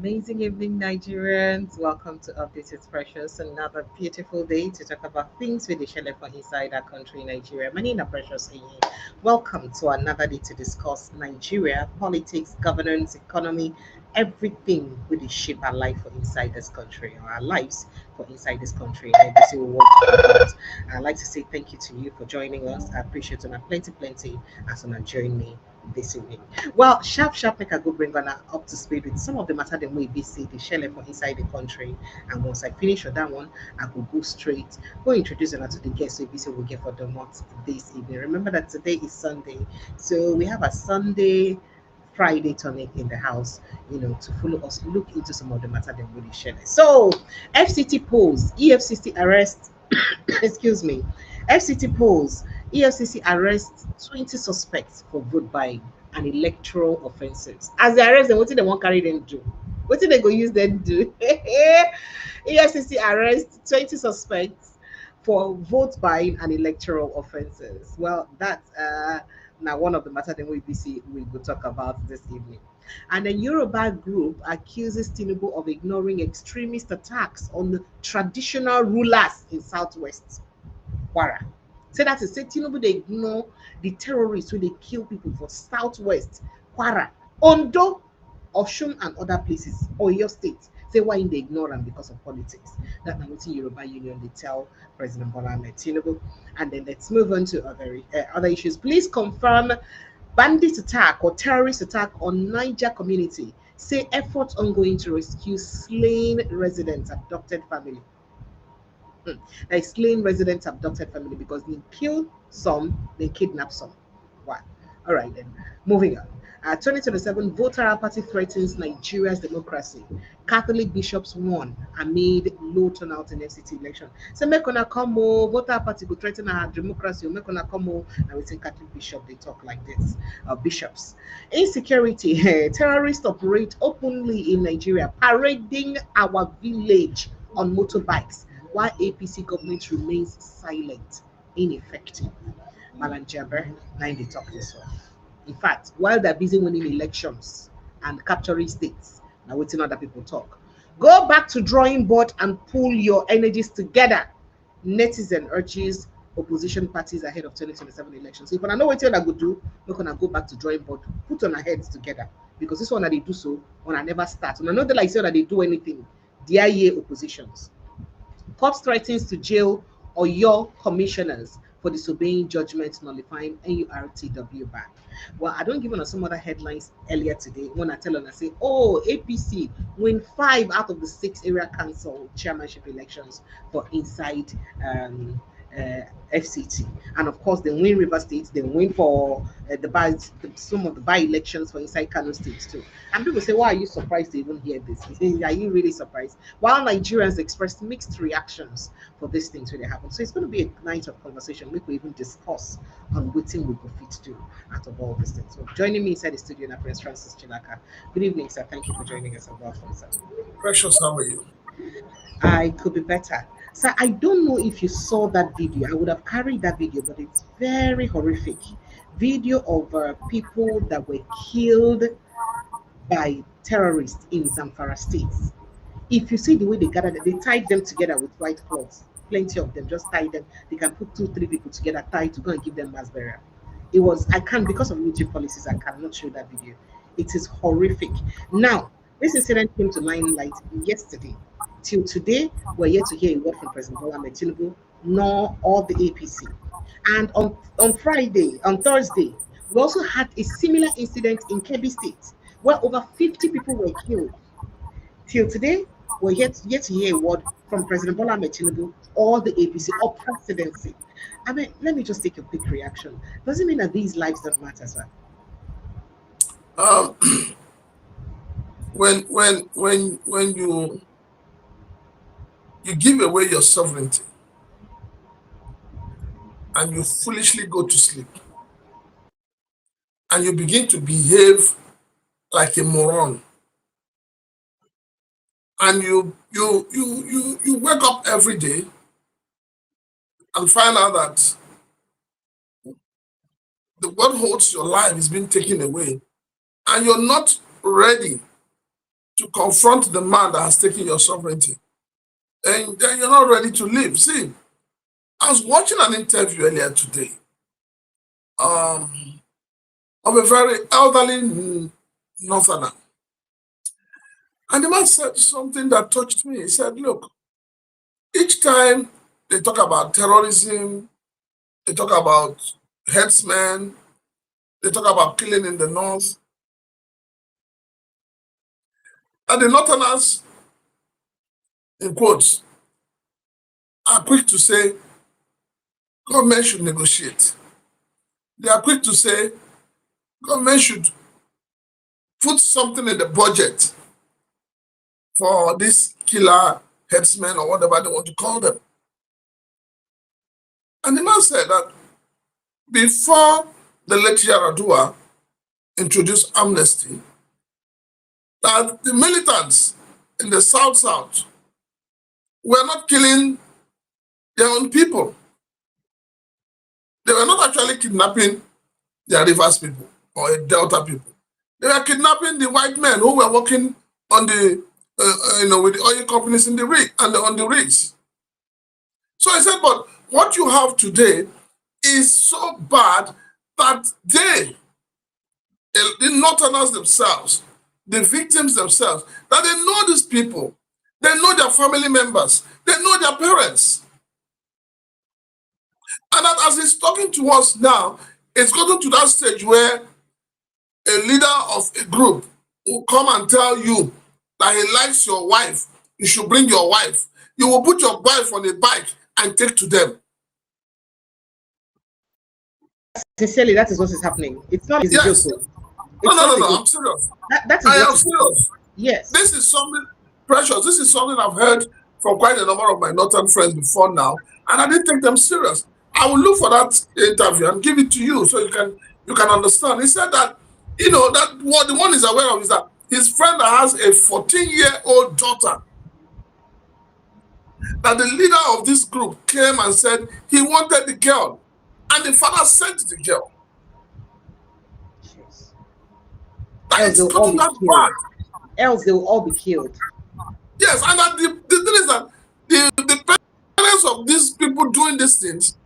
Amazing evening, Nigerians. Welcome to Updated Precious. Another beautiful day to talk about things with the shele for inside our country, Nigeria. My name is Precious Eyi. Welcome to another day to discuss Nigeria, politics, governance, economy, everything with the shape our life for inside this country, or our lives for inside this country. And this we want to talk about. I'd like to say thank you to you for joining us. I appreciate you. Plenty as on join me this evening. Well, sharp, make I go bring on up to speed with some of the matter that we be see the shell for inside the country. And once I finish with that one, I will go straight, go introduce her to the guests we will get for the month this evening. Remember that today is Sunday, so we have a Sunday Friday tonic in the house, to follow us look into some of the matter that we share. So, FCT polls, EFCC arrest, excuse me, FCT polls, EFCC arrests 20 suspects for vote buying and electoral offences. As they arrest them, what did they want carry them do? What did they go use them do? EFCC arrests 20 suspects for vote buying and electoral offences. Well, that's now one of the matter that we will talk about this evening. And a Yoruba group accuses Tinubu of ignoring extremist attacks on the traditional rulers in Southwest Kwara. Say that is say Tinubu they ignore the terrorists who they kill people for Southwest Kwara, Ondo, Oshun, and other places, or your state. Say why they ignore them because of politics. That now what Yoruba Union they tell President Bola Ahmed Tinubu. And then let's move on to other issues. Please confirm bandit attack or terrorist attack on Niger community. Say efforts ongoing to rescue slain residents, abducted family. They slain residents, abducted family because they kill some, they kidnap some. Wow. All right then. Moving on. 2027 voter party threatens Nigeria's democracy. Catholic bishops warn amid low turnout in FCT election. So make una come voter party go threaten our democracy. Make una come and we think Catholic bishop they talk like this. Bishops. Insecurity. Terrorists operate openly in Nigeria, parading our village on motorbikes while APC government remains silent, ineffective. Malan Jaber, now they talk this one. In fact, while they're busy winning elections and capturing states, now waiting other people talk. Go back to drawing board and pull your energies together. Netizen urges opposition parties ahead of 2027 elections. So if I know what you're going to do, we're going to go back to drawing board, put on our heads together. Because this one that they do so, when I never start. When I know that like say that they do anything, the IA oppositions. Court threatens to jail Oyo commissioners for disobeying judgment nullifying NURTW ban. Well, I don't give on some other headlines earlier today when I tell them I say, oh, APC win 5 out of the 6 area council chairmanship elections for inside FCT. And of course, they win River State, they win for some of the by-elections for inside Kano State too. And people say, why are you surprised to even hear this? Are you really surprised? While Nigerians expressed mixed reactions for these things when they happen. So it's going to be a night of conversation. We could even discuss on what thing we could fit to do out of all these things. So joining me inside the studio now, Prince Francis Chilaka. Good evening, sir. Thank you for joining us and welcome, sir. Precious, how are you? I could be better. So I don't know if you saw that video. I would have carried that video, but it's very horrific. Video of people that were killed by terrorists in Zamfara states. If you see the way they gathered, they tied them together with white cloths. Plenty of them just tied them. They can put 2, 3 people together, tied to go and give them mass burial. It was I can't because of military policies. I cannot show that video. It is horrific. Now, this incident came to limelight yesterday. Till today, we're yet to hear a word from President Bola Ahmed Tinubu, nor all the APC. And on Friday, on Thursday, we also had a similar incident in Kebbi State, where over 50 people were killed. Till today, we're yet to hear a word from President Bola Ahmed Tinubu or the APC or presidency. I mean, let me just take a quick reaction. Does it mean that these lives don't matter, sir? Um, when you give away your sovereignty and you foolishly go to sleep and you begin to behave like a moron, and you wake up every day and find out that what holds your life is being taken away, and you're not ready to confront the man that has taken your sovereignty, and then you're not ready to live. See, I was watching an interview earlier today of a very elderly northerner. And the man said something that touched me. He said, look, each time they talk about terrorism, they talk about headsmen, they talk about killing in the north, and the northerners, in quotes, are quick to say, government should negotiate. They are quick to say, government should put something in the budget for this killer headsmen or whatever they want to call them. And the man said that before the late Yaradua introduced amnesty, that the militants in the South were not killing their own people. They were not actually kidnapping their Rivers people or Delta people. They were kidnapping the white men who were working on the, with the oil companies in the rig and on the rigs. So I said, but what you have today is so bad that they, the northerners themselves, the victims themselves, that they know these people, they know their family members, they know their parents. And that as he's talking to us now, it's gotten to that stage where a leader of a group will come and tell you that he likes your wife, you should bring your wife. You will put your wife on a bike and take to them. Sincerely, that is what is happening. It's not easy. Yes. No, I'm serious. That is I am serious. Yes. This is something precious. This is something I've heard from quite a number of my northern friends before now, and I didn't take them serious. I will look for that interview and give it to you so you can understand. He said that, that what the one is aware of is that his friend has a 14-year-old daughter, that the leader of this group came and said he wanted the girl, and the father sent the girl. Else they'll all be killed. Else they will all be killed. Yes, and that the thing is that the parents of these people doing these things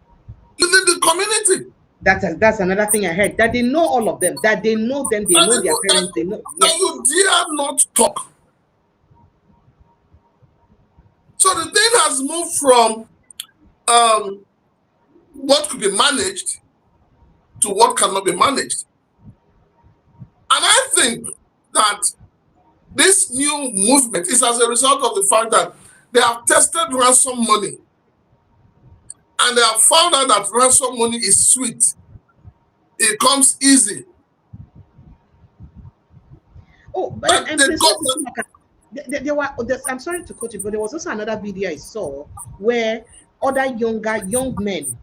live in the community. That's another thing I heard. That they know all of them. That they know them. They know their parents. They know. That you dare not talk. So the thing has moved from what could be managed to what cannot be managed. And I think that this new movement is as a result of the fact that they have tested ransom money and they have found out that ransom money is sweet. It comes easy. Oh, but I'm sorry to quote you, but there was also another video I saw where other young men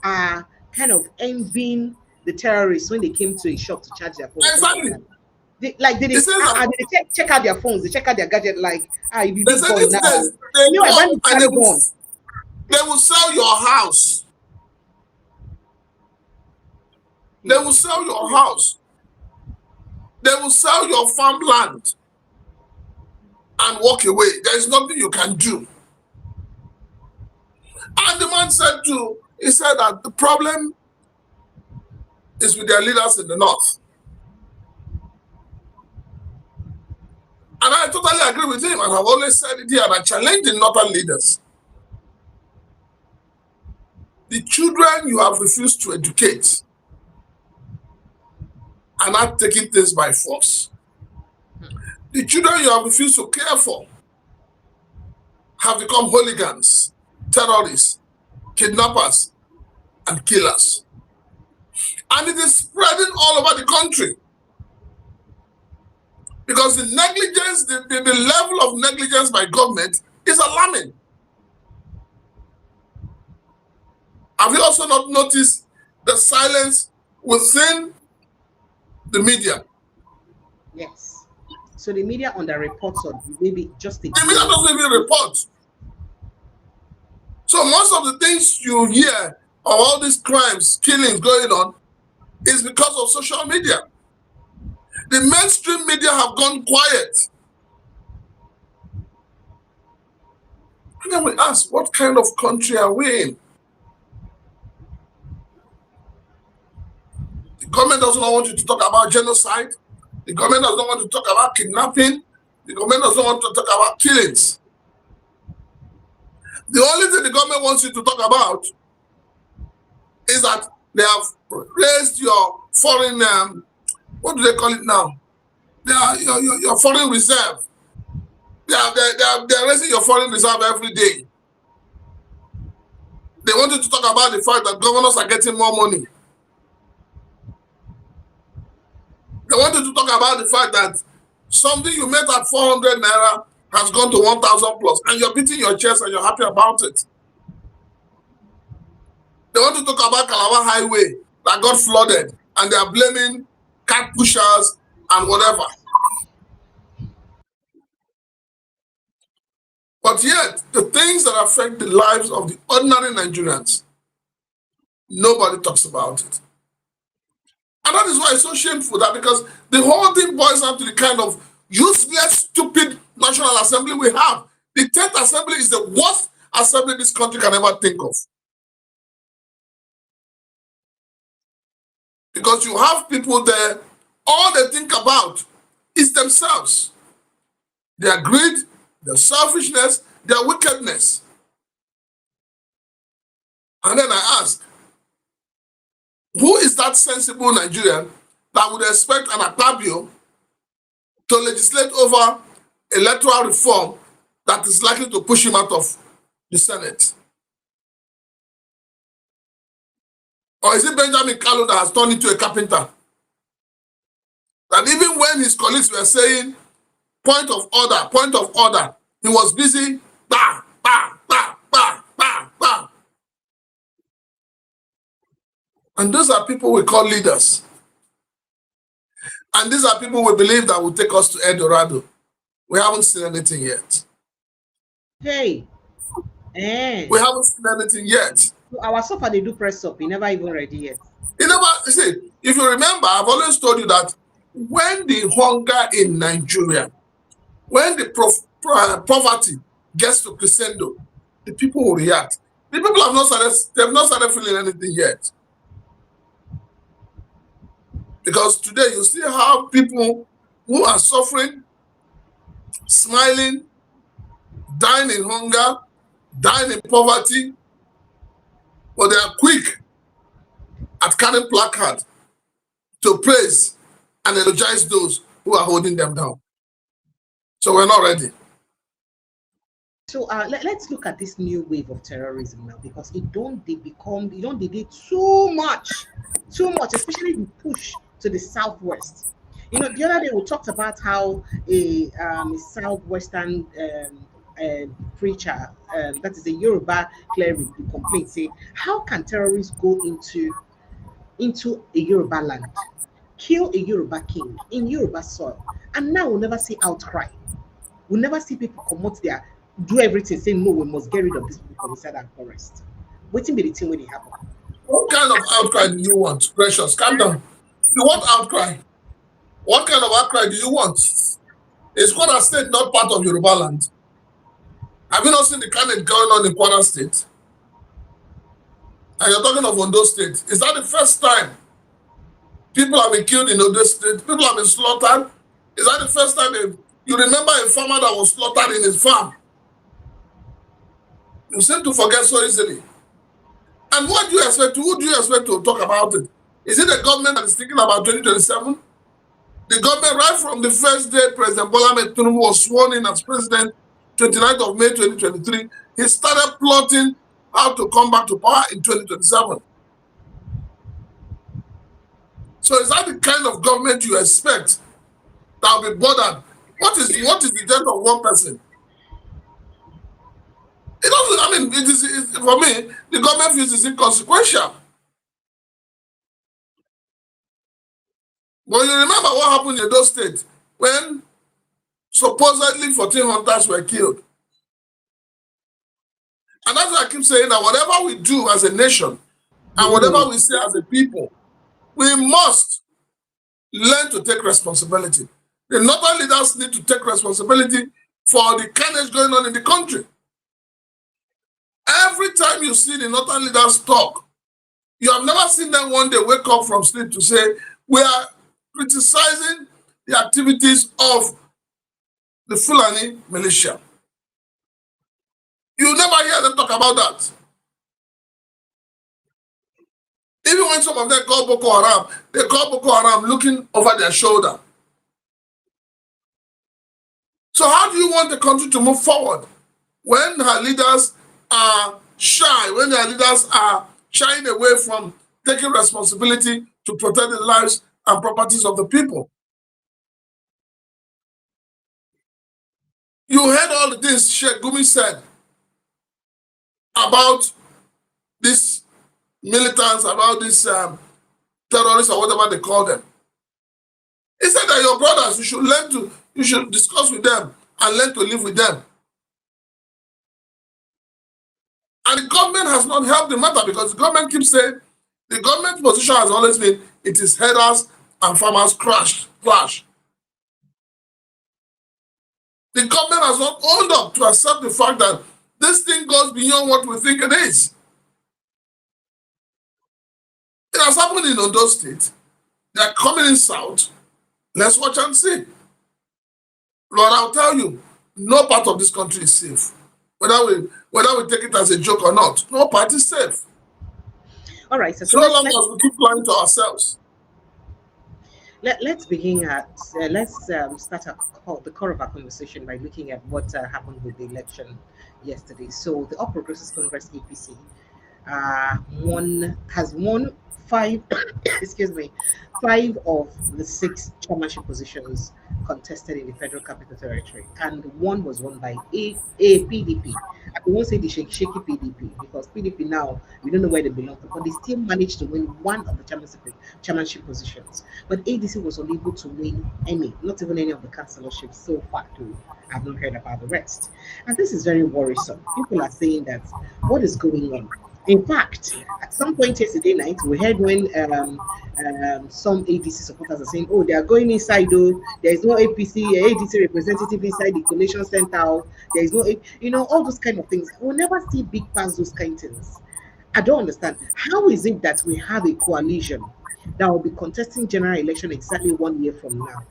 are kind of envying the terrorists when they came to a shop to charge their phone. Exactly. They check out their phones, they check out their gadget, like, you be big boy now. They will sell your house. They will sell your house. They will sell your farmland and walk away. There is nothing you can do. And the man said he said that the problem is with their leaders in the north. And I totally agree with him, and I've always said it here, and I challenge the northern leaders. The children you have refused to educate are not taking things by force. The children you have refused to care for have become hooligans, terrorists, kidnappers, and killers. And it is spreading all over the country. Because the negligence, the level of negligence by government is alarming. Have you also not noticed the silence within the media? Yes. So the media underreports or maybe just the media doesn't even report. So most of the things you hear of all these crimes, killings going on is because of social media. The mainstream media have gone quiet. And then we ask, what kind of country are we in? The government does not want you to talk about genocide. The government does not want to talk about kidnapping. The government does not want to talk about killings. The only thing the government wants you to talk about is that they have raised your foreign, what do they call it now? Your foreign reserve. They're raising your foreign reserve every day. They want you to talk about the fact that governors are getting more money. They want you to talk about the fact that something you made at 400 naira has gone to 1,000 plus, and you're beating your chest and you're happy about it. They want to talk about Calabar Highway that got flooded, and they are blaming cat pushers and whatever. But yet, the things that affect the lives of the ordinary Nigerians, nobody talks about it. And that is why it's so shameful, that because the whole thing boils down to the kind of useless, stupid National Assembly we have. The 10th Assembly is the worst assembly this country can ever think of. Because you have people there, all they think about is themselves. Their greed, their selfishness, their wickedness. And then I ask, who is that sensible Nigerian that would expect an Akpabio to legislate over electoral reform that is likely to push him out of the Senate? Or is it Benjamin Kalu that has turned into a carpenter? That even when his colleagues were saying, point of order, he was busy, bah, bah, bah, bah, bah, bah. And those are people we call leaders. And these are people we believe that will take us to El Dorado. We haven't seen anything yet. Hey. We haven't seen anything yet. Our suffer, they do press up. He never even ready yet. See, if you remember, I've always told you that when the hunger in Nigeria, when the poverty gets to crescendo, the people will react. The people have not started feeling anything yet. Because today you see how people who are suffering, smiling, dying in hunger, dying in poverty, but they are quick at carrying placard to praise and eulogize those who are holding them down. So we're not ready. So let's look at this new wave of terrorism now, because they did too much, especially the push to the southwest. You know, the other day we talked about how a southwestern preacher, that is a Yoruba cleric, who complained, say, how can terrorists go into a Yoruba land, kill a Yoruba king in Yoruba soil, and now we'll never see outcry. We'll never see people come out there, do everything, saying, no, we must get rid of these people from inside our forest. Waiting be the thing when it happen. What kind of outcry do you want? Precious, calm down. You want outcry? What kind of outcry do you want? Is Kwara State not part of Yoruba land? Have you not seen the carnage going on in Kwara State? And you're talking of Ondo State. Is that the first time people have been killed in Ondo State? People have been slaughtered? Is that the first time you remember a farmer that was slaughtered in his farm? You seem to forget so easily. And what do you expect? Who do you expect to talk about it? Is it the government that is thinking about 2027? The government, right from the first day President Bola Ahmed Tinubu was sworn in as president, 29th of May 2023, he started plotting how to come back to power in 2027. So is that the kind of government you expect that will be bothered? What is the death of one person? It doesn't, I mean, it is for me, the government feels it's inconsequential. But you remember what happened in those states when supposedly 14 hunters were killed. And that's why I keep saying that whatever we do as a nation and whatever we say as a people, we must learn to take responsibility. The northern leaders need to take responsibility for the carnage going on in the country. Every time you see the northern leaders talk, you have never seen them one day wake up from sleep to say, we are criticizing the activities of the Fulani militia. You never hear them talk about that. Even when some of them call Boko Haram, they call Boko Haram looking over their shoulder. So how do you want the country to move forward when her leaders are shy, when their leaders are shying away from taking responsibility to protect the lives and properties of the people? You heard all the things Sheikh Gumi said about these militants, about these terrorists or whatever they call them. He said that your brothers, you should discuss with them and learn to live with them. And the government has not helped the matter because the government keeps saying, the government position has always been, it is herders and farmers clash. The government has not owned up to accept the fact that this thing goes beyond what we think it is. It has happened in Ondo State. They are coming in south. Let's watch and see. Lord, I'll tell you, no part of this country is safe. Whether we take it as a joke or not, no part is safe. All right. So long as we keep lying to ourselves. Let's begin at let's start the core of our conversation by looking at what happened with the election yesterday. So the All Progressives Congress APC has won five five of the 6 chairmanship positions contested in the Federal Capital Territory, and one was won by a PDP. I won't say the shaky PDP because PDP now we don't know where they belong to, but they still managed to win one of the chairmanship positions. But ADC was unable to win any, not even any of the councilorships so far. Too, I've not heard about the rest, and this is very worrisome. People are saying that what is going on. In fact, at some point yesterday night, we heard when some ADC supporters are saying, "Oh, they are going inside. Though there is no ADC representative inside the collation center. There is no, all those kind of things. We'll never see big past those kind of things. I don't understand. How is it that we have a coalition that will be contesting general election exactly 1 year from now,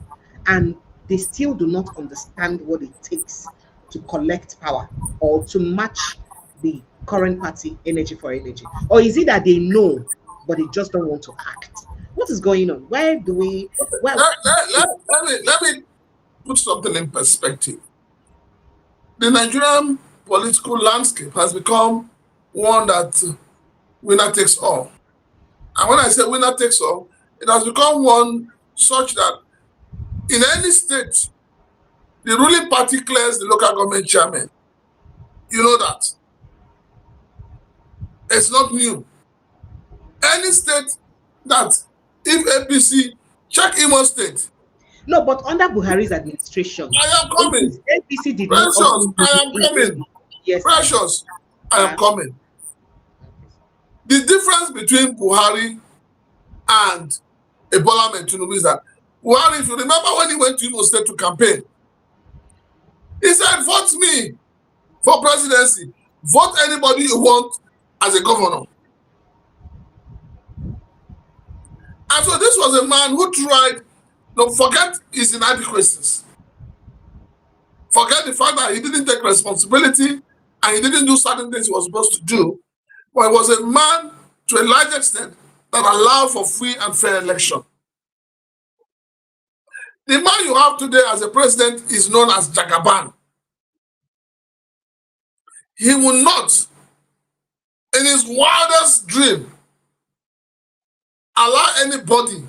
and they still do not understand what it takes to collect power or to match the current party energy for energy? Or is it that they know but they just don't want to act? What is going on? Where do we let me put something in perspective. The Nigerian political landscape has become one that winner takes all. And when I say winner takes all, it has become one such that in any state, the ruling party clears the local government chairman. You know that. It's not new. Any state that, if APC, check Imo State. No, but under Buhari's administration, I am coming. APC did Precious, not. I am coming. Yes. Precious, I am coming. The difference between Buhari and Ebola Tinubu is that Buhari, if you remember when he went to Imo State to campaign, he said, vote me for presidency. Vote anybody you want as a governor. And so this was a man who tried, don't forget his inadequacies. Forget the fact that he didn't take responsibility and he didn't do certain things he was supposed to do. But he was a man, to a large extent, that allowed for free and fair election. The man you have today as a president is known as Jagaban. He will not, in his wildest dream, allow anybody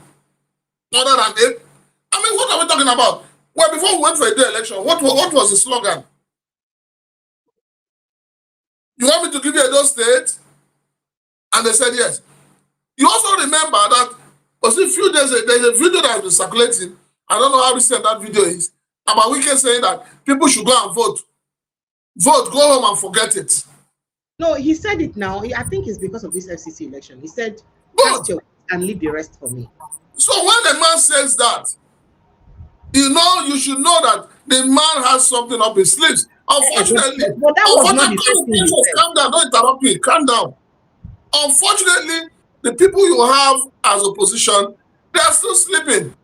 other than it. I mean, what are we talking about? Well, before we went for a day election, what was the slogan? You want me to give you a those state? And they said yes. You also remember that was a few days, there's a video that has been circulating. I don't know how recent that video is, about Wike saying that people should go and vote. Vote, go home and forget it. No, he said it now. I think it's because of this FCC election. He said, cast your and leave the rest for me. So when the man says that, you should know that the man has something up his sleeves. Unfortunately, but that was not the first thing you said. calm down, don't interrupt me, calm down. Unfortunately, the people you have as opposition, they are still sleeping.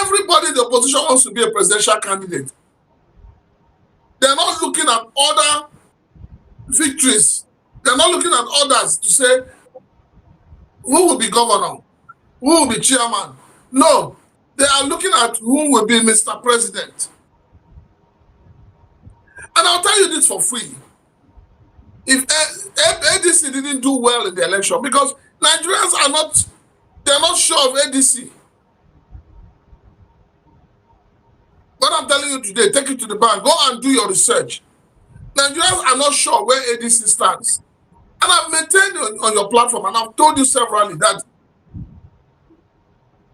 Everybody in the opposition wants to be a presidential candidate. They're not looking at other victories. They're not looking at others to say, who will be governor? Who will be chairman? No, they are looking at who will be Mr. President. And I'll tell you this for free. If ADC didn't do well in the election, because Nigerians are not, they're not sure of ADC. What I'm telling you today, take it to the bank, go and do your research. Nigerians are not sure where ADC stands. And I've maintained on your platform, and I've told you severally that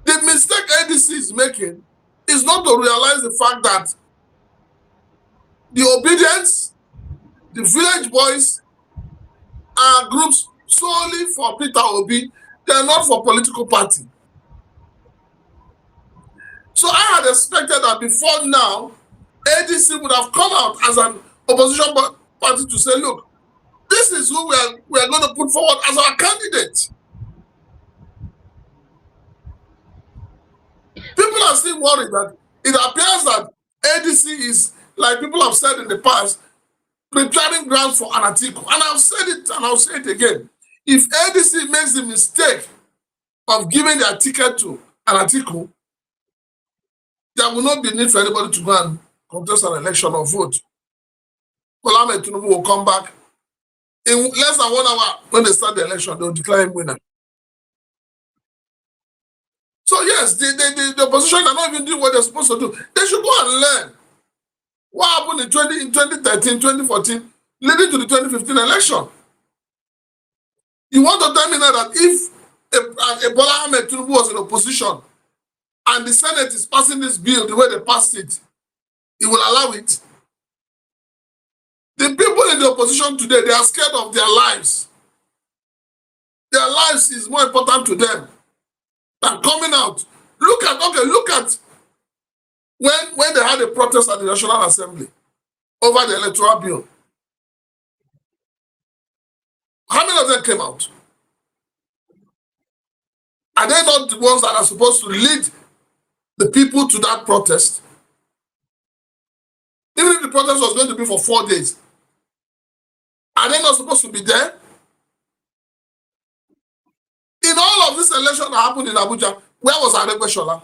the mistake ADC is making is not to realize the fact that the obedience, the village boys are groups solely for Peter Obi. They are not for political party. So I had expected that before now, ADC would have come out as an opposition party to say, look, this is who we are going to put forward as our candidate. People are still worried that it appears that ADC is, like people have said in the past, preparing grounds for an article. And I've said it and I'll say it again. If ADC makes the mistake of giving their ticket to an article, there will not be need for anybody to go and contest an election or vote. Tinubu will come back. In less than 1 hour, when they start the election, they will declare him winner. So yes, the opposition are not even doing what they're supposed to do. They should go and learn what happened in 2013, 2014, leading to the 2015 election. You want to tell me now that if Bola Ahmed Tinubu was in opposition and the Senate is passing this bill the way they passed it, he will allow it? The people in the opposition today, they are scared of their lives. Their lives is more important to them than coming out. Look at when they had a protest at the National Assembly over the electoral bill. How many of them came out? Are they not the ones that are supposed to lead the people to that protest? Even if the protest was going to be for 4 days, are they not supposed to be there? In all of this election that happened in Abuja, where was Adegbeshola?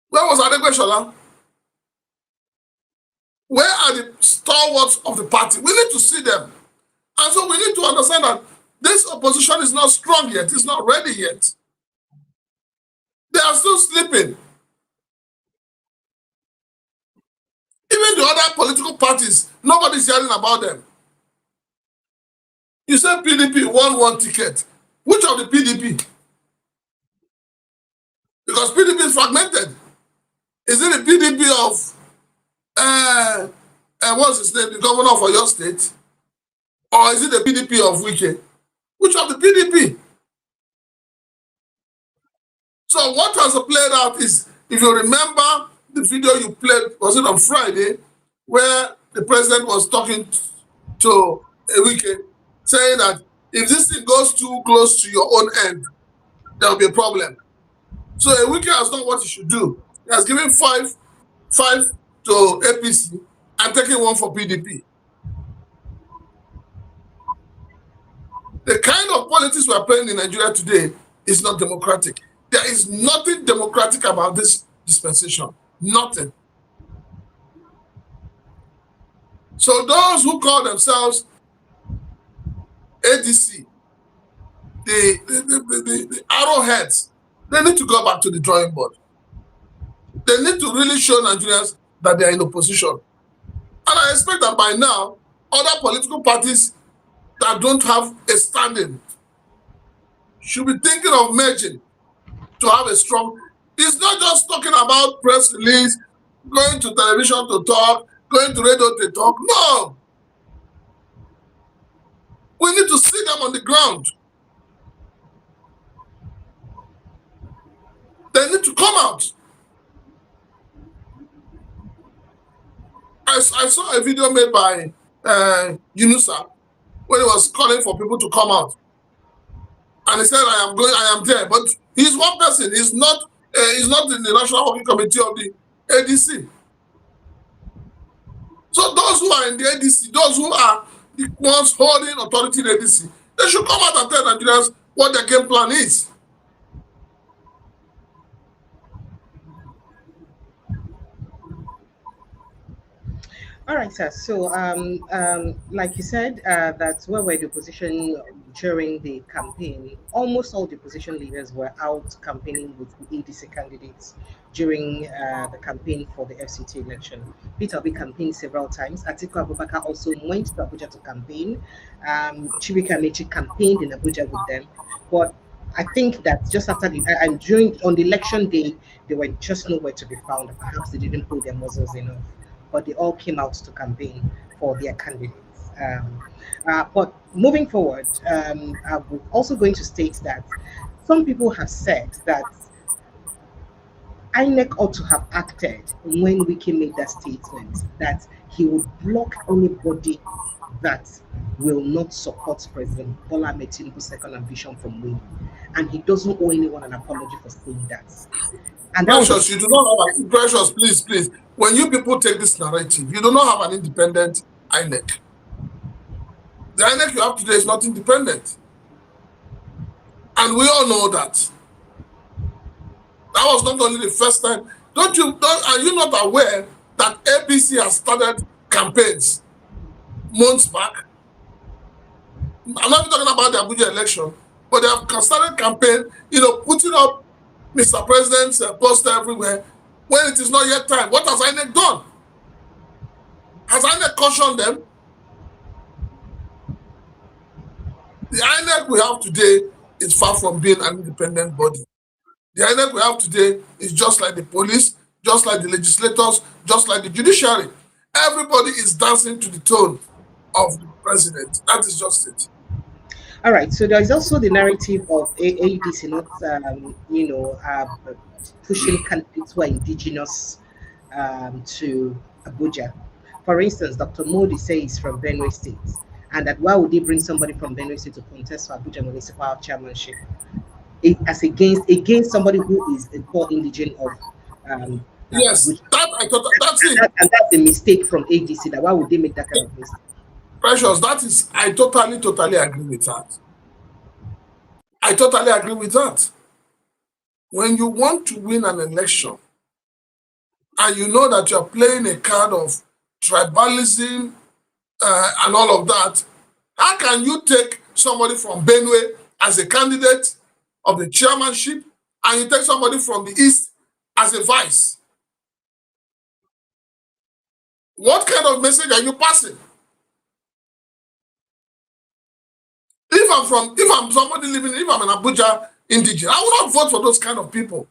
Where was Adegbeshola? Where are the stalwarts of the party? We need to see them. And so we need to understand that this opposition is not strong yet. It's not ready yet. They are still sleeping. Even the other political parties, nobody's hearing about them. You said PDP won 1 ticket. Which of the PDP? Because PDP is fragmented. Is it the PDP of what's his name, the governor of your state? Or is it the PDP of Wike? Which of the PDP? So what has played out is, if you remember the video you played, was it on Friday, where the president was talking to Wike, saying that if this thing goes too close to your own end, there will be a problem. So Wike has done what he should do. He has given five to APC and taken 1 for PDP. The kind of politics we are playing in Nigeria today is not democratic. There is nothing democratic about this dispensation. Nothing. So those who call themselves ADC, the arrowheads, they need to go back to the drawing board. They need to really show Nigerians that they are in opposition. And I expect that by now, other political parties that don't have a standing should be thinking of merging to have a strong. It's not just talking about press release, going to television to talk, going to radio to talk. No. We need to see them on the ground. They need to come out I saw a video made by Yunusa when he was calling for people to come out. And he said, I am there. But he's one person. He's not in the National Working Committee of the ADC. So those who are in the ADC, those who are the ones holding authority in the ADC, they should come out and tell Nigerians what their game plan is. All right, sir. So, like you said, that's where we're the opposition during the campaign. Almost all the opposition leaders were out campaigning with the ADC candidates during the campaign for the FCT election. Peter Obi campaigned several times. Atiku Abubakar also went to Abuja to campaign. Chibuike Amechi campaigned in Abuja with them. But I think that just after the and during on the election day, they were just nowhere to be found. Perhaps they didn't pull their muscles enough, but they all came out to campaign for their candidates. But moving forward, I'm also going to state that some people have said that INEC ought to have acted when Wiki made that statement that he would block anybody that will not support President Bola Ahmed Tinubu's second ambition from winning. And he doesn't owe anyone an apology for saying that. And that Precious, you do not have Precious, please. When you people take this narrative, you do not have an independent INEC. The INEC you have today is not independent. And we all know that. That was not only the first time. Are you not aware that APC has started campaigns months back? I'm not even talking about the Abuja election, but they have started campaign, putting up Mr. President's poster everywhere when it is not yet time. What has INEC done? Has INEC cautioned them? The INEC we have today is far from being an independent body. The INEC we have today is just like the police, just like the legislators, just like the judiciary. Everybody is dancing to the tone of the president. That is just it. All right. So there is also the narrative of ADC not, pushing candidates who are indigenous to Abuja. For instance, Dr. Modi says from Benue State, and that why would they bring somebody from Benue State to contest for Abuja municipal chairmanship? As against somebody who is a core indigene of yes, Abuja. That's it. And that's a mistake from ADC. That why would they make that kind of mistake? Precious, I totally agree with that. I totally agree with that. When you want to win an election and you know that you're playing a card of tribalism and all of that, how can you take somebody from Benue as a candidate of the chairmanship and you take somebody from the East as a vice? What kind of message are you passing? If I'm somebody living, if I'm an Abuja indigene, I will not vote for those kind of people.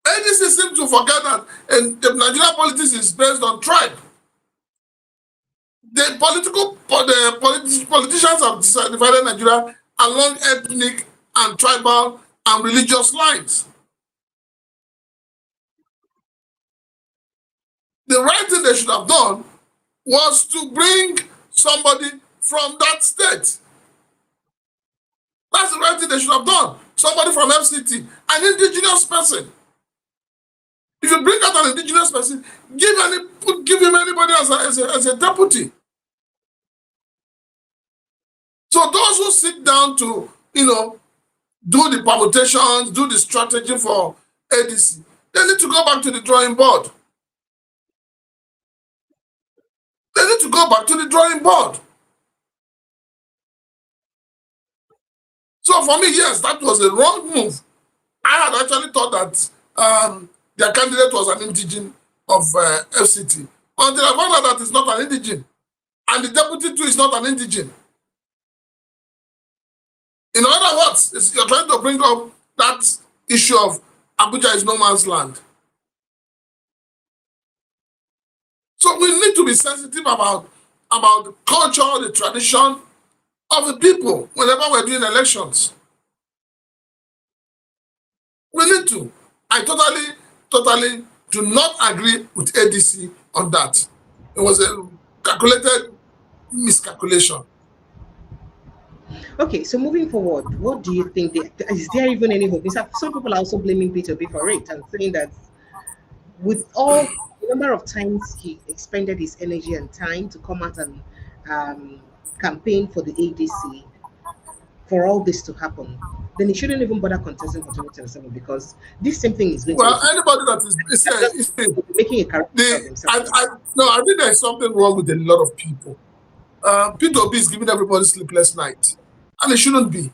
ADC seems to forget that the Nigerian politics is based on tribe. The politicians have divided Nigeria along ethnic and tribal and religious lines. The right thing they should have done was to bring somebody from that state. That's the right thing they should have done. Somebody from FCT, an indigenous person. If you bring out an indigenous person, give him anybody as a deputy. So those who sit down to, do the permutations, do the strategy for ADC, they need to go back to the drawing board. They need to go back to the drawing board. So for me, yes, that was a wrong move. I had actually thought that their candidate was an indigene of FCT. Until I found out that it's not an indigene. And the deputy too is not an indigene. In other words, you're trying to bring up that issue of Abuja is no man's land. So we need to be sensitive about the culture, the tradition of the people whenever we're doing elections. We need to. I do not agree with ADC on that. It was a calculated miscalculation. Okay, so moving forward, what do you think? Is there even any hope? Some people are also blaming P2B for it and saying that with all the number of times he expended his energy and time to come out and campaign for the ADC, for all this to happen, then he shouldn't even bother contesting for 2027 because this same thing is going Well, to anybody that is making a character of himself. I think there's something wrong with a lot of people. P2B is giving everybody sleepless night, and it shouldn't be.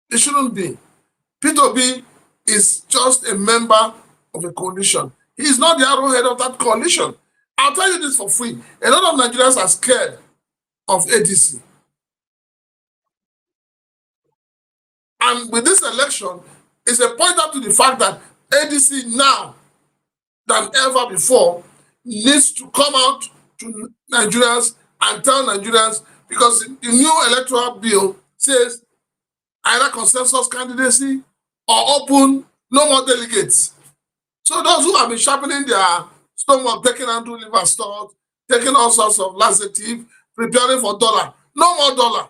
It shouldn't be. P2B is just a member of a coalition. He is not the arrowhead of that coalition. I'll tell you this for free. A lot of Nigerians are scared of ADC. And with this election, it's a point out to the fact that ADC now than ever before needs to come out to Nigerians and tell Nigerians, because the new electoral bill says either consensus candidacy or open, no more delegates. So those who have been sharpening their stomach, taking Andrew liver salt, taking all sorts of laxative, preparing for dollar, no more dollar.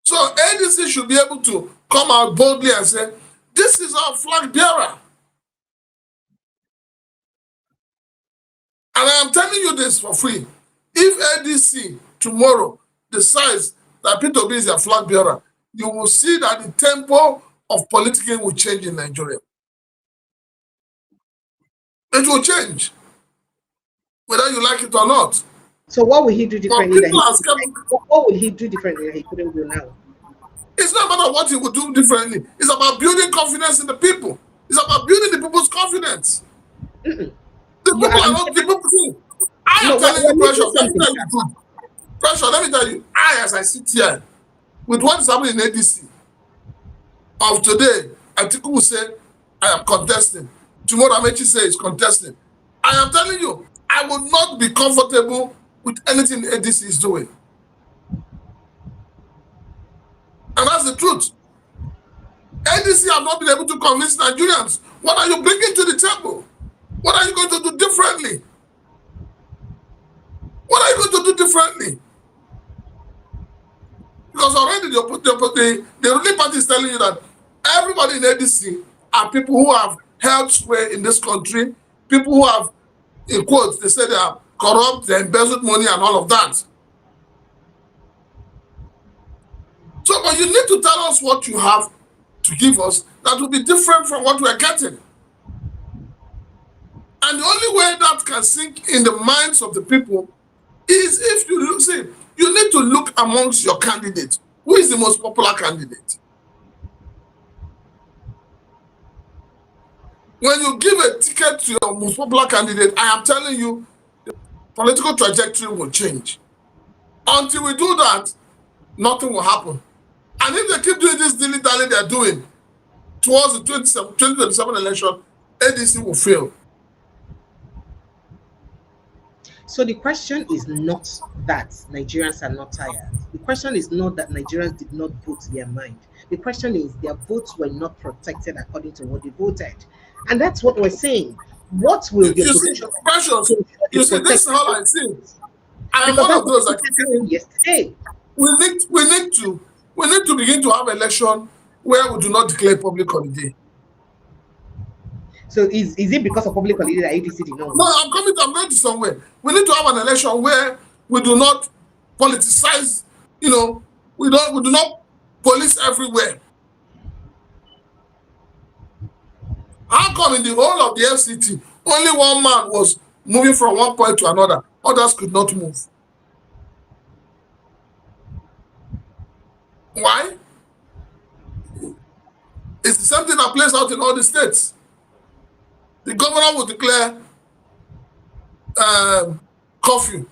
So ADC should be able to come out boldly and say, this is our flag bearer. And I am telling you this for free. If ADC tomorrow decides that P2B is their flag bearer, you will see that the tempo of politicking will change in Nigeria. It will change, whether you like it or not. So what will he do differently? What will he do differently that he couldn't do now? It's not about what he would do differently. It's about building confidence in the people. It's about building the people's confidence. The people are not the people. I am telling you, Pressure, let me tell you. Pressure, let me tell you. As I sit here, with what is happening in ADC, of today, Atiku will say, I am contesting. Tomorrow, Amechi say is contesting. I am telling you, I will not be comfortable with anything ADC is doing. And that's the truth. ADC have not been able to convince Nigerians. What are you bringing to the table? What are you going to do differently? What are you going to do differently? Because already the ruling party is telling you that everybody in ADC are people who have held sway in this country, people who have, in quotes, they say they are corrupt, they embezzled money and all of that. So, but you need to tell us what you have to give us that will be different from what we're getting. And the only way that can sink in the minds of the people is if you look, see, you need to look amongst your candidates. Who is the most popular candidate? When you give a ticket to your most popular candidate, I am telling you, the political trajectory will change. Until we do that, nothing will happen. And if they keep doing this dilly-dally they're doing towards the 2027 election, ADC will fail. So the question is not that Nigerians are not tired. The question is not that Nigerians did not vote their mind. The question is their votes were not protected according to what they voted. And that's what we're saying. What will the opposition do? You see, this is how I see. I am because one of those that yesterday. We need to begin to have election where we do not declare public holiday. So is it because of public holiday that ADC did not? No, I'm going to somewhere. We need to have an election where we do not politicize, we do not police everywhere. How come in the whole of the FCT, only one man was moving from one point to another, others could not move? Why? It's the same thing that plays out in all the states. The governor will declare curfew,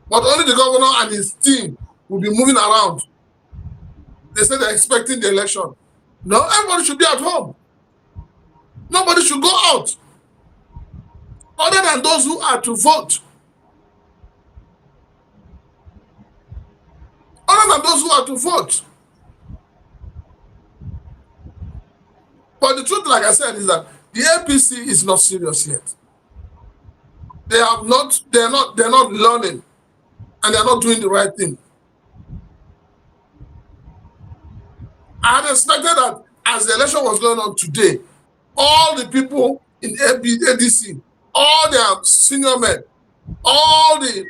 but only the governor and his team will be moving around. They say they're expecting the election. No, everybody should be at home. Nobody should go out, other than those who are to vote. Other than those who are to vote. But the truth, like I said, is that the APC is not serious yet. They're not learning, and they're not doing the right thing. I had expected that as the election was going on today, all the people in ADC, all their senior men, all the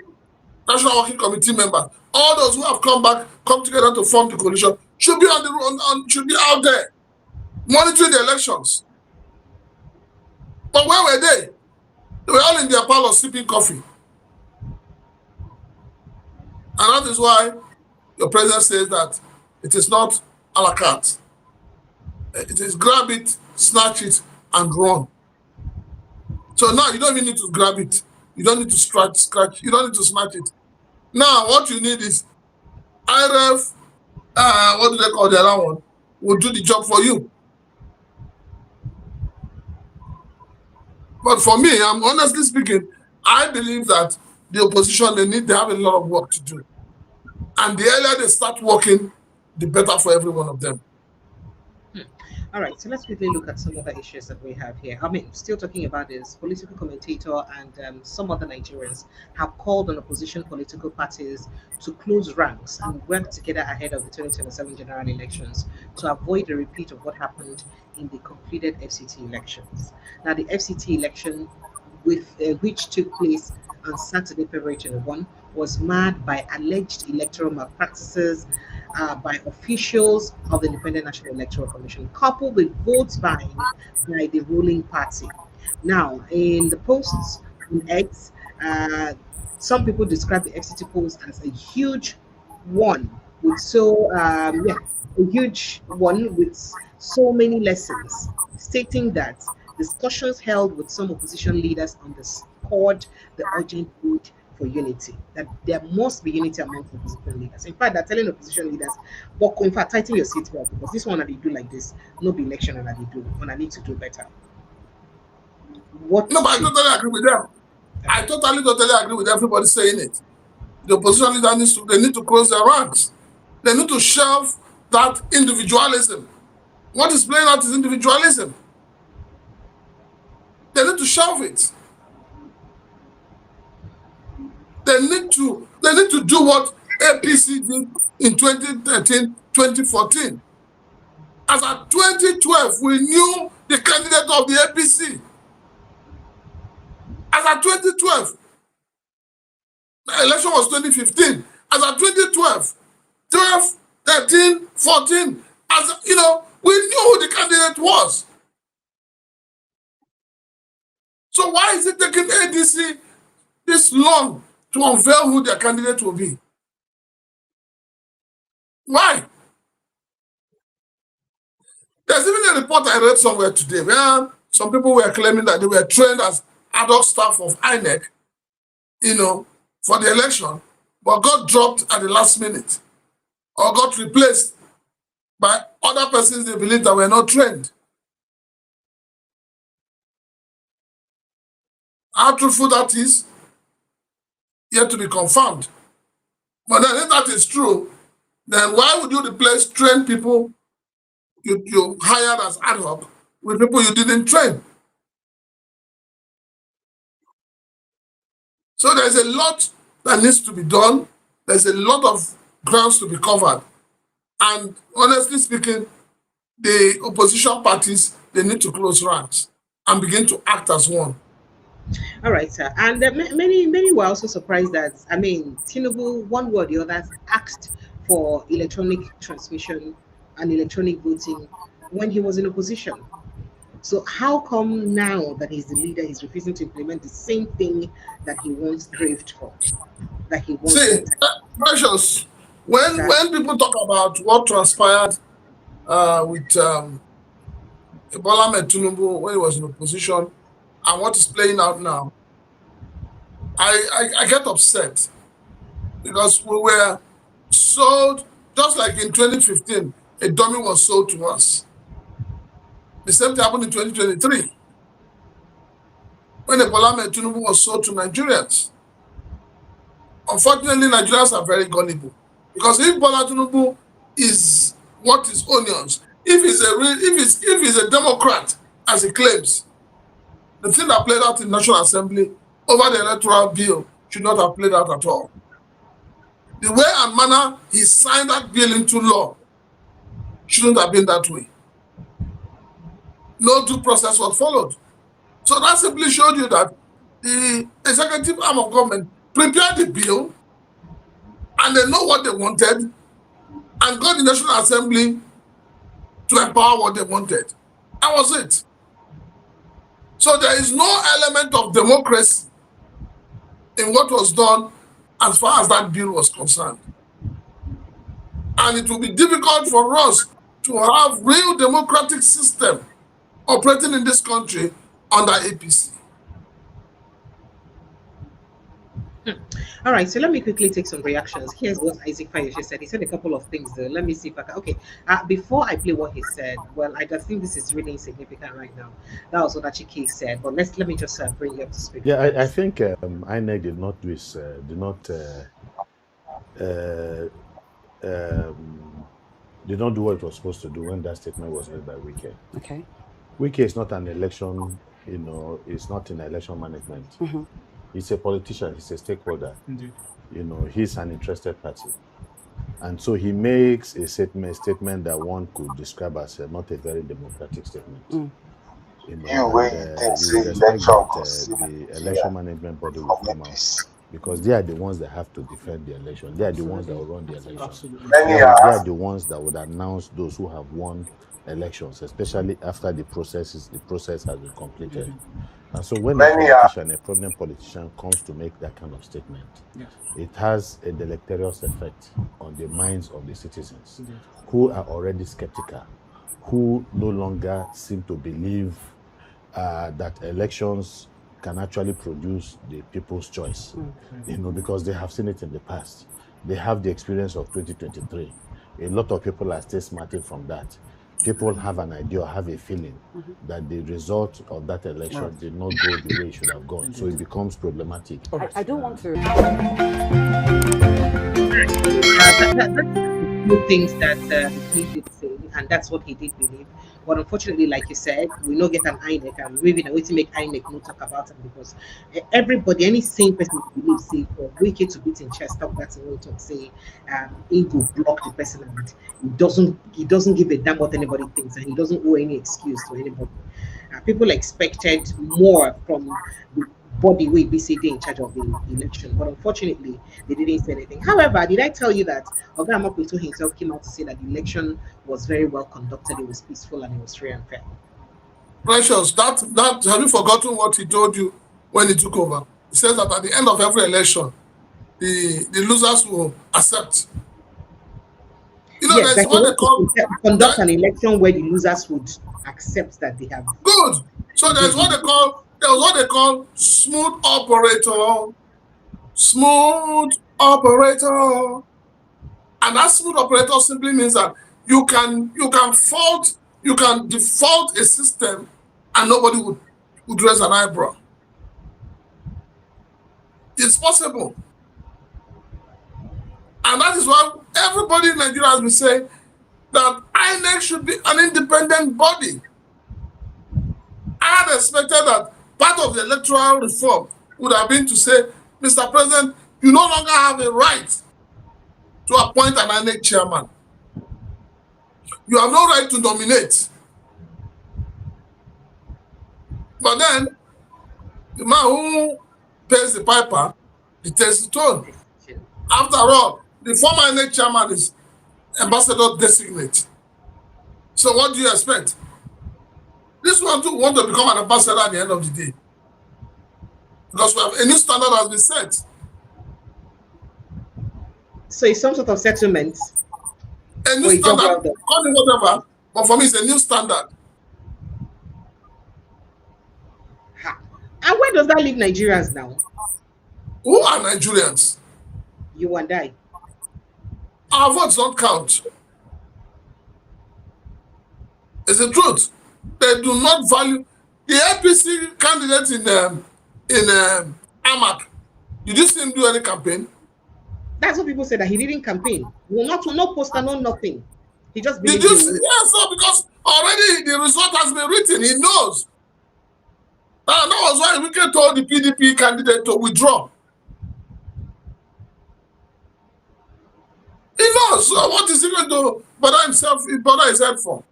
National Working Committee members, all those who have come together to form the coalition, should be should be out there monitoring the elections. But where were they? They were all in their parlor sipping coffee. And that is why your president says that it is not a la carte. It is grab it, snatch it, and run. So now you don't even need to grab it. You don't need to scratch. You don't need to snatch it. Now what you need is IRF, what do they call the other one, will do the job for you. But for me, I'm honestly speaking, I believe that the opposition, they have a lot of work to do. And the earlier they start working, the better for every one of them. All right, so let's quickly look at some other issues that we have here. I mean, still talking about this, political commentator and some other Nigerians have called on opposition political parties to close ranks and work together ahead of the 2027 general elections to avoid a repeat of what happened in the completed FCT elections. Now, the FCT election, which took place on Saturday, February 21, was marred by alleged electoral malpractices by officials of the Independent National Electoral Commission, coupled with votes buying by the ruling party. Now, in the posts on X, some people describe the FCT polls as a huge one with a huge one with so many lessons, stating that discussions held with some opposition leaders underscored the urgent need for unity, that there must be unity among opposition leaders. In fact, they're telling opposition leaders, but in fact, tighten your seatbelt because this one that they do like this, no be election that they do, and I need to do better. No, but I totally agree with them. I totally agree with everybody saying it. The opposition leaders need to close their ranks. They need to shelve that individualism. What is playing out is individualism. They need to shelve it. They need to do what APC did in 2013, 2014. As at 2012, we knew the candidate of the APC. As at 2012, the election was 2015. As at 2012, 12, 13, 14, we knew who the candidate was. So why is it taking ADC this long to unveil who their candidate will be? Why? There's even a report I read somewhere today where some people were claiming that they were trained as ad hoc staff of INEC, for the election, but got dropped at the last minute or got replaced by other persons they believe that were not trained. How truthful that is, yet to be confirmed. But then if that is true, then why would you replace trained people you hired as ad hoc with people you didn't train? So there's a lot that needs to be done. There's a lot of grounds to be covered. And honestly speaking, the opposition parties, they need to close ranks and begin to act as one. All right, sir. And many were also surprised that, Tinubu, one way or the other, asked for electronic transmission and electronic voting when he was in opposition. So how come now that he's the leader, he's refusing to implement the same thing that he once craved for? That he once Precious, when people talk about what transpired with Bola Ahmed Tinubu when he was in opposition and what is playing out now, I get upset because we were sold, just like in 2015, a dummy was sold to us. The same thing happened in 2023 when Bola Ahmed Tinubu was sold to Nigerians. Unfortunately, Nigerians are very gullible because if Bola Tinubu is what is onions, if he's a Democrat, as he claims, the thing that played out in National Assembly over the electoral bill should not have played out at all. The way and manner he signed that bill into law shouldn't have been that way. No due process was followed. So that simply showed you that the executive arm of government prepared the bill and they know what they wanted and got the National Assembly to empower what they wanted. That was it. So there is no element of democracy in what was done as far as that bill was concerned. And it will be difficult for us to have real democratic system operating in this country under APC. All right, so let me quickly take some reactions. Here's what Isaac Fayoshe said. He said a couple of things there. Let me see if I can. Okay, before I play what he said, well, I just think this is really insignificant right now. That was what Kīll said, but let me just bring you up to speed. Yeah, I think INEC did not do this, did not do what it was supposed to do when that statement was made by Wike. Okay. Wike is not an election, it's not in election management. He's a politician, he's a stakeholder. Indeed. He's an interested party. And so he makes a statement that one could describe as not a very democratic statement. You would expect that the election management body will come out, because they are the ones that have to defend the election. They are the ones that will run the election. Absolutely. They are the ones that would announce those who have won elections, especially after the process has been completed. And so when a prominent politician comes to make that kind of statement, it has a deleterious effect on the minds of the citizens who are already skeptical, who no longer seem to believe that elections can actually produce the people's choice, because they have seen it in the past. They have the experience of 2023. A lot of people are still smarting from that. People have an idea or have a feeling that the result of that election did not go the way it should have gone. So it becomes problematic. I don't want to. That's things that he did say, and that's what he did believe. But unfortunately, like you said, we don't get an INEC, and we will to make INEC no talk about it, because everybody, any sane person believes, say, for Wike to beat in chest, talk that in talk, say, he will block the person, and he doesn't give a damn what anybody thinks, and he doesn't owe any excuse to anybody. People expected more from the body will be sitting in charge of the election, but unfortunately they didn't say anything. However, did I tell you that Oga Amakwito himself came out to say that the election was very well conducted, it was peaceful, and it was free and fair? Precious, that have you forgotten what he told you when he took over? He says that at the end of every election, the losers will accept. Yes, that's what they call conduct an election where the losers would accept that they have. Good. So there's what they call. There was what they call smooth operator. Smooth operator. And that smooth operator simply means that you can default a system and nobody would raise an eyebrow. It's possible. And that is why everybody in Nigeria has been saying that INEC should be an independent body. I had expected that part of the electoral reform would have been to say, Mr. President, you no longer have a right to appoint an INEC chairman. You have no right to nominate. But then, the man who pays the piper, he takes the tone. After all, the former INEC chairman is ambassador designate. So what do you expect? This one too want to become an ambassador at the end of the day. Because we have a new standard has been set. So it's some sort of settlement. A new standard, call it whatever, but for me it's a new standard. And where does that leave Nigerians now? Who are Nigerians? You and I. Our votes don't count. It's the truth. They do not value the APC candidate in Amak. Did you see him do any campaign? That's what people say, that he didn't campaign. No poster, no nothing. He just Did believes you he see? will. Yes, so because already the result has been written. He knows. And that was why Wike told the PDP candidate to withdraw. He knows. So what is he going to bother himself for?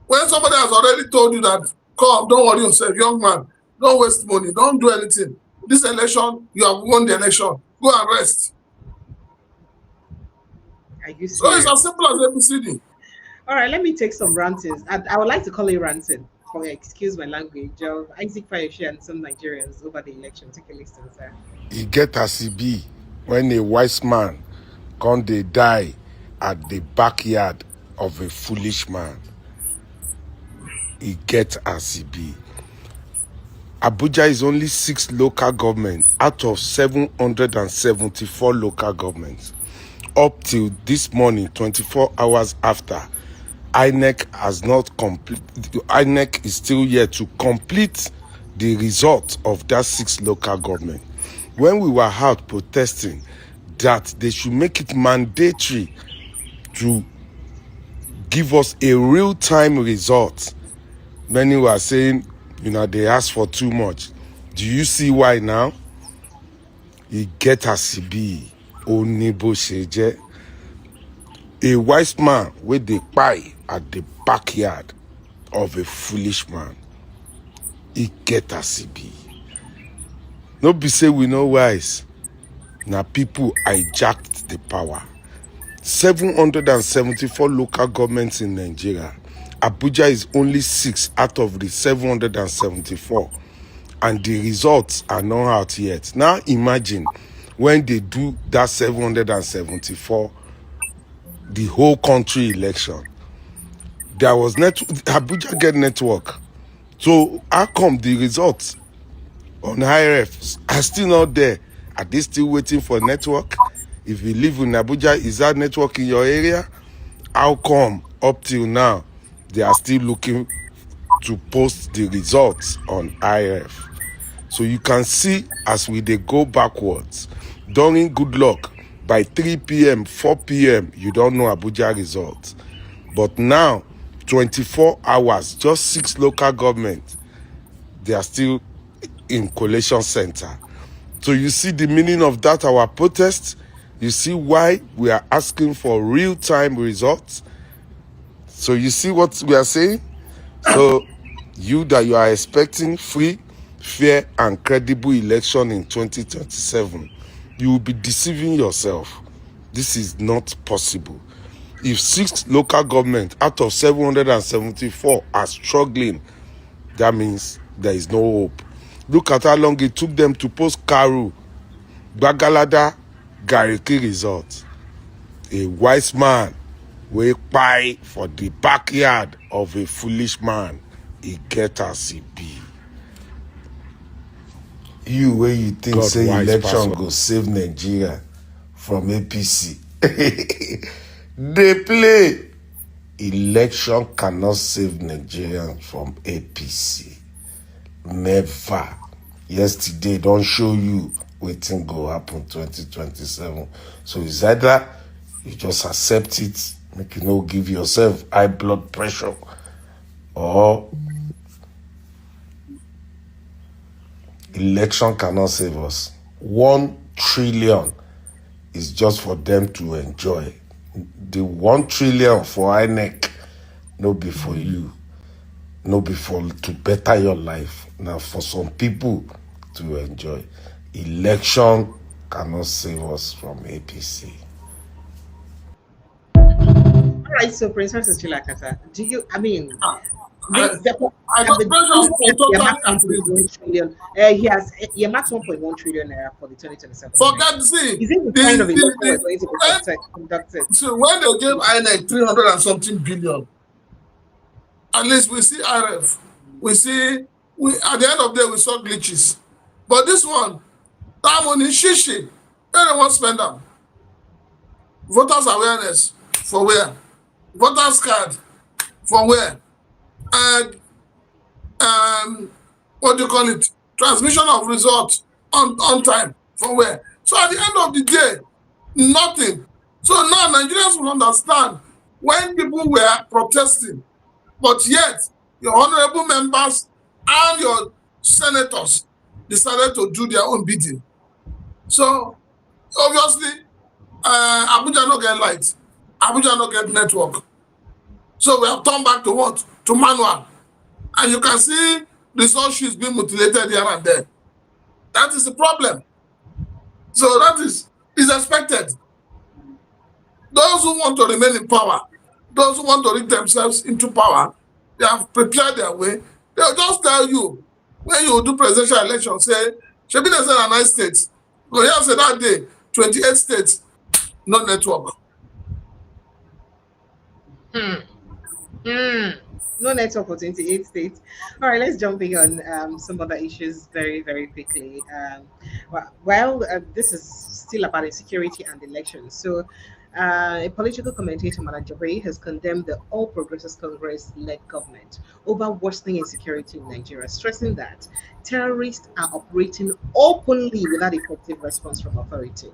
When somebody has already told you that, come, don't worry yourself, young man, don't waste money, don't do anything. This election, you have won the election. Go and rest. Are you So it's serious? as simple as ABCD. All right, let me take some rantings. I would like to call it ranting. For excuse my language, of Isaac Fayoshe and some Nigerians over the election. Take a listen, sir. E get as e be when a wise man come dey die at the backyard of a foolish man. E get as e be. Abuja is only 6 local governments out of 774 local governments. Up till this morning, 24 hours after, INEC has not complete. INEC is still yet to complete the result of that 6 local government. When we were out protesting that they should make it mandatory to give us a real-time result, many were saying, they asked for too much. Do you see why now? You get as e be, Onibo Sheje. A wise man with the pie at the backyard of a foolish man. He get as e be. No be say we no wise. Now people hijacked the power. 774 local governments in Nigeria. Abuja is only 6 out of the 774. And the results are not out yet. Now imagine when they do that 774, the whole country election. There was Abuja get network. So how come the results on IRF are still not there? Are they still waiting for network? If you live in Abuja, is that network in your area? How come up till now they are still looking to post the results on IRF? So you can see as we dey go backwards, during good luck, by 3 p.m., 4 p.m., you don't know Abuja results. But now, 24 hours, just 6 local governments, they are still in collation center. So you see the meaning of that, our protest. You see why we are asking for real-time results. So you see what we are saying? So you are expecting free, fair, and credible election in 2027, you will be deceiving yourself. This is not possible. If 6 local governments out of 774 are struggling, that means there is no hope. Look at how long it took them to post Karu, Bagalada, Gariki results. A wise man will pie for the backyard of a foolish man. He get as he be. You where you think God say wise election person. go save Nigeria from APC. They play. Election cannot save Nigerians from APC. Never. Yesterday don't show you wetin go happen 2027. So it's either you just accept it, make you no give yourself high blood pressure, or election cannot save us. 1 trillion is just for them to enjoy. The 1 trillion for INEC no be for you, no be for to better your life. Now for some people to enjoy. Election cannot save us from APC. All right, so Princess Chilakata, do you? I mean, I got pressure totally agree. 1 trillion. He marked 1.1 trillion naira for the 2027. Forget, see, Is it the kind of election we're going to be conducted? so when they gave INEC 300 and something billion, at least we see RF, we at the end of the day we saw glitches. But this one, that money shishi, where they want to spend them? Voters awareness for where? Voters card for where? And what do you call it? Transmission of results on time for where? So at the end of the day, nothing. So now Nigerians will understand when people were protesting, but yet your honorable members and your senators decided to do their own bidding. So obviously, Abuja no get light, Abuja no get network. So we have turned back to what? To manual. And you can see resource is being mutilated here and there. That is the problem. So that is expected. Those who want to remain in power, those who want to rig themselves into power, they have prepared their way. They'll just tell you, when you do presidential election, say, Shebi they say a nice state. But here say that day, 28 states, no network. No network for 28 states. All right, let's jump in on some other issues very, very quickly. This is still about insecurity and elections. So, a political commentator, Manager Ray, has condemned the All Progressives Congress-led government over worsening insecurity in Nigeria, stressing that terrorists are operating openly without effective response from authorities.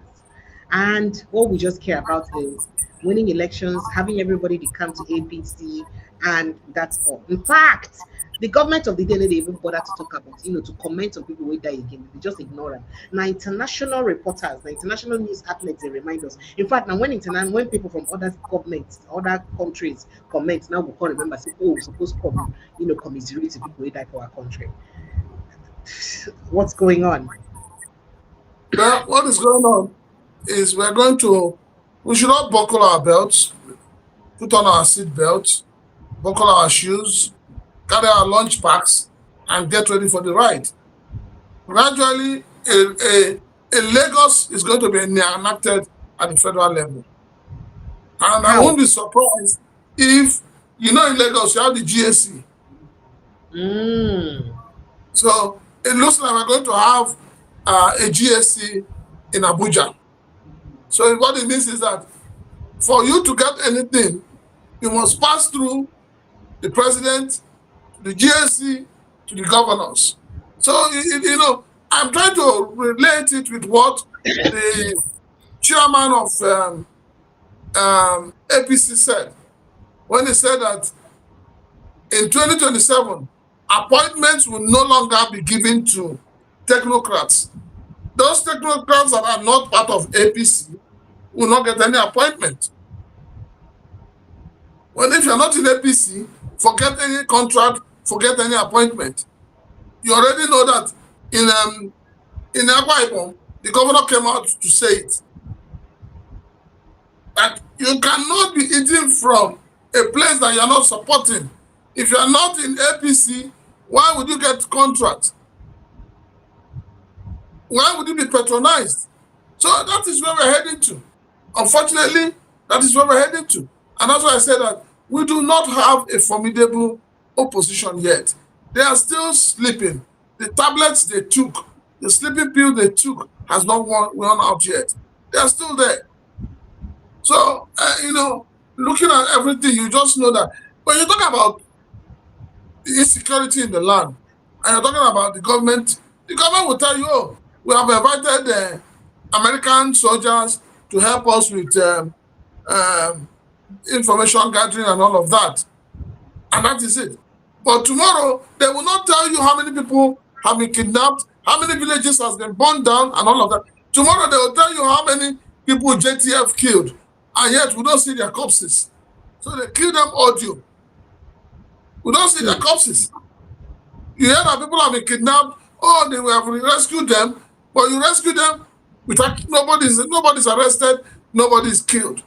And what we just care about is winning elections, having everybody to come to APC, and that's all. In fact, the government of the day they even bother to talk about, to comment on people who die again. They just ignore them. Now, international reporters, the international news outlets, they remind us. In fact, now when people from other governments, other countries comment, now we can't remember, say, oh, we're supposed to come, commiserate to people who die for our country. What's going on? Well, what is going on is we should not buckle our belts, put on our seat belts, buckle our shoes, carry our lunch packs, and get ready for the ride. Gradually, a Lagos is going to be enacted at the federal level. And I won't be surprised if, in Lagos, you have the GSC. So it looks like we're going to have a GSC in Abuja. So what it means is that for you to get anything, you must pass through the president, the GSC, to the governors. So, I'm trying to relate it with what the chairman of APC said, when he said that in 2027, appointments will no longer be given to technocrats. Those technocrats that are not part of APC will not get any appointment. Well, if you're not in APC, forget any contract, forget any appointment. You already know that in Akwa Ibom, the governor came out to say it. That you cannot be eating from a place that you're not supporting. If you're not in APC, why would you get contract? Why would you be patronized? So that is where we're heading to. Unfortunately, that is where we're heading to. And that's why I said that we do not have a formidable opposition yet. They are still sleeping. The tablets they took, the sleeping pill they took has not worn out yet. They are still there. So, looking at everything, you just know that when you talk about the insecurity in the land, and you're talking about the government will tell you, oh, we have invited American soldiers to help us with information gathering and all of that. And that is it. But tomorrow, they will not tell you how many people have been kidnapped, how many villages has been burned down, and all of that. Tomorrow, they will tell you how many people JTF killed, and yet we don't see their corpses. So they kill them audio. We don't see their corpses. You hear that people have been kidnapped, they have rescued them, but you rescue them without nobody's arrested, nobody's killed.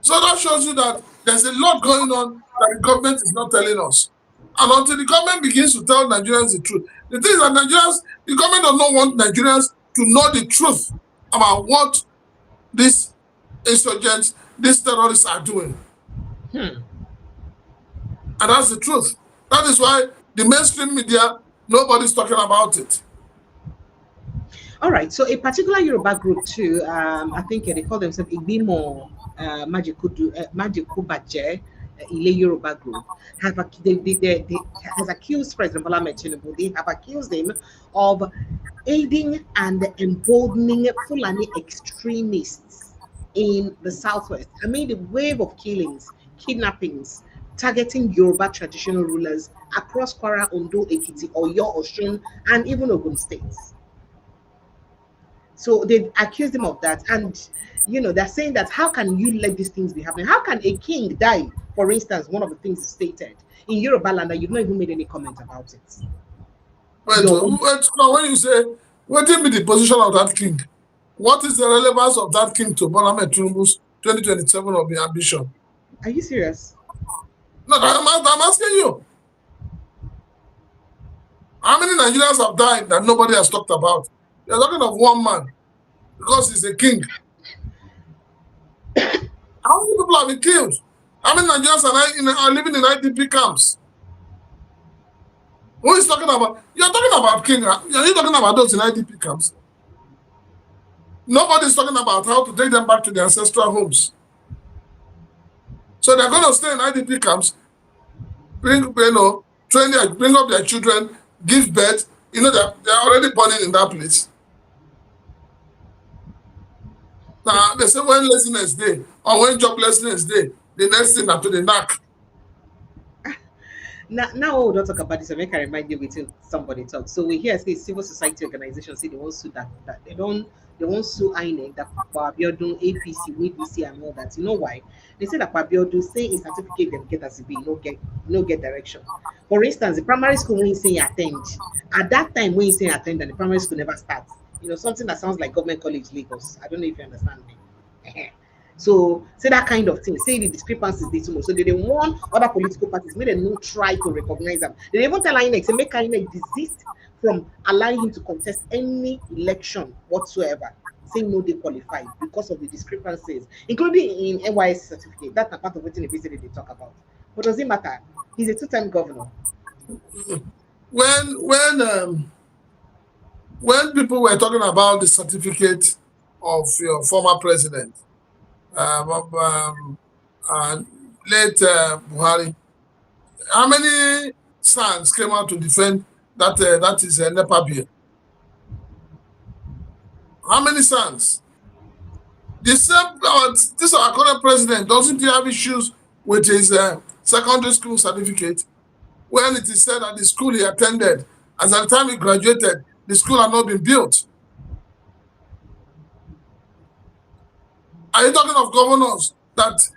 So that shows you that there's a lot going on that the government is not telling us. And until the government begins to tell Nigerians the truth, the thing is that the government does not want Nigerians to know the truth about what these insurgents, these terrorists are doing. And that's the truth. That is why the mainstream media, nobody's talking about it. All right. So a particular Yoruba group too, I think they call themselves Igbimo Majikubaje, Ile Yoruba group, has accused President Bola Ahmed Tinubu. They have accused him of aiding and emboldening Fulani extremists in the southwest amid a wave of killings, kidnappings, targeting Yoruba traditional rulers across Kwara, Ondo, Ekiti, Oyo, Osun, and even Ogun states. So they accused him of that, and they're saying that how can you let these things be happening? How can a king die, for instance, one of the things stated in Yoruba land, and you've not even made any comment about it? Wait, now when you say, what will be the position of that king? What is the relevance of that king to Bola Ahmed Tinubu's 2027 of the ambition? Are you serious? No, I'm asking you. How many Nigerians have died that nobody has talked about? You're talking of one man because he's a king. How many people have been killed? How many Nigerians are living in IDP camps? Who is talking about? You're talking about king. Are you talking about those in IDP camps? Nobody's talking about how to take them back to their ancestral homes. So they're going to stay in IDP camps, bring up their children, give birth. They're already born in that place. Now, they say when laziness day or when joblessness day, the next thing after the knack. Now we don't talk about this. I make I remind you until somebody talks. So we hear say civil society organizations say they won't sue that they won't sue INEC, that Abiodun, APC, WDC, and all that. You know why? They say that Abiodun say his certificate them get as a be no get direction. For instance, the primary school when you say attend, at that time when you say attend, and the primary school never starts. Something that sounds like government college Lagos. I don't know if you understand me. So say that kind of thing. Say the discrepancies they too much. So they want other political parties, may they not try to recognize them. They even tell INEC, say make INEC desist from allowing him to contest any election whatsoever, saying no, they qualify because of the discrepancies, including in NYS certificate. That's a part of what they basically talk about. But does it matter? He's a two-time governor. When people were talking about the certificate of your former president, late Buhari, how many sons came out to defend that is a NEPA bill? How many sons? This our current president doesn't he have issues with his secondary school certificate when it is said that the school he attended, as at the time he graduated, the school had not been built? Are you talking of governors that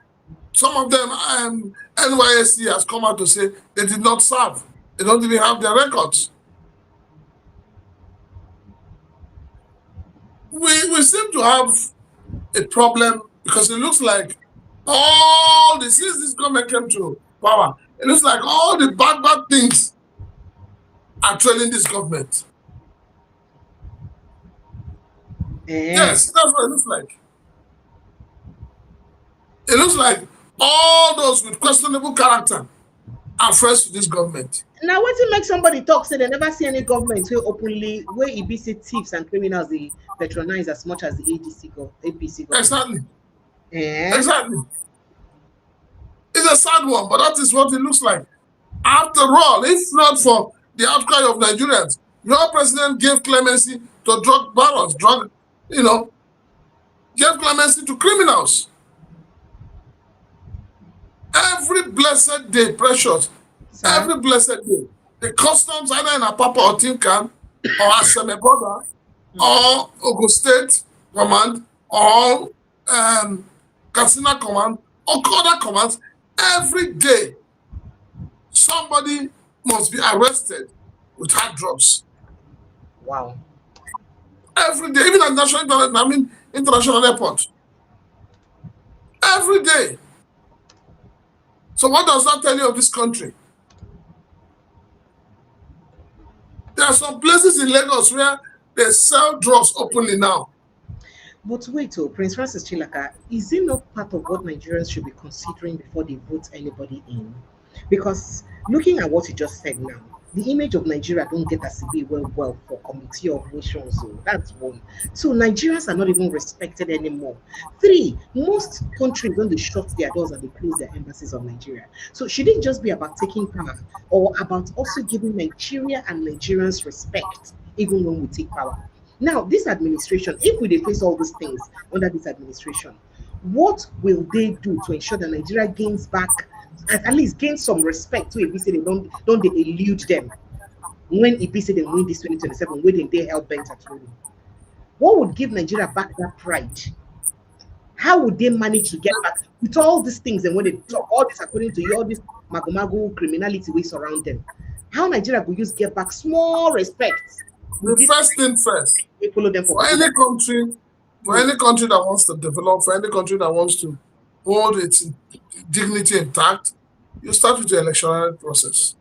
some of them, NYSC has come out to say they did not serve? They don't even have their records. We seem to have a problem because it looks like since this government came to power, it looks like all the bad things are trailing this government. Yes, that's what it looks like. It looks like all those with questionable character are friends with this government. Now, what to make somebody talk, say they never see any government who openly, where EBC thieves and criminals they patronize as much as the APC government. Exactly. Exactly. It's a sad one, but that is what it looks like. After all, if not for the outcry of Nigerians, your president gave clemency to drug barons, gave clemency to criminals. Every blessed day, precious. Sorry? Every blessed day. The customs, either in Apapa or Tinkan, or Asemeboda, or Ogun State Command, or Katsina Command, or other commands, every day, somebody must be arrested with hard drugs. Wow. Every day, even at international airport. Every day. So what does that tell you of this country? There are some places in Lagos where they sell drugs openly now. But wait, Prince Francis Chilaka, is it not part of what Nigerians should be considering before they vote anybody in? Because looking at what you just said now, the image of Nigeria don't get as well for Committee of Nations. So that's one. So Nigerians are not even respected anymore. 3, most countries don't shut their doors and they close their embassies on Nigeria. So should it just be about taking power or about also giving Nigeria and Nigerians respect even when we take power? Now, this administration, if we face all these things under this administration, What will they do to ensure that Nigeria gains back, at least gain some respect to APC? They don't they elude them when APC they win this 2027? When they hell bent at ruling? What would give Nigeria back that pride? How would they manage to get back with all these things? And when they talk all this, according to you, all this magomago criminality we surround them, how Nigeria will use get back small respect? The first thing first, we follow them for any country that wants to develop, for any country that wants to hold its dignity intact, you start with your electoral process.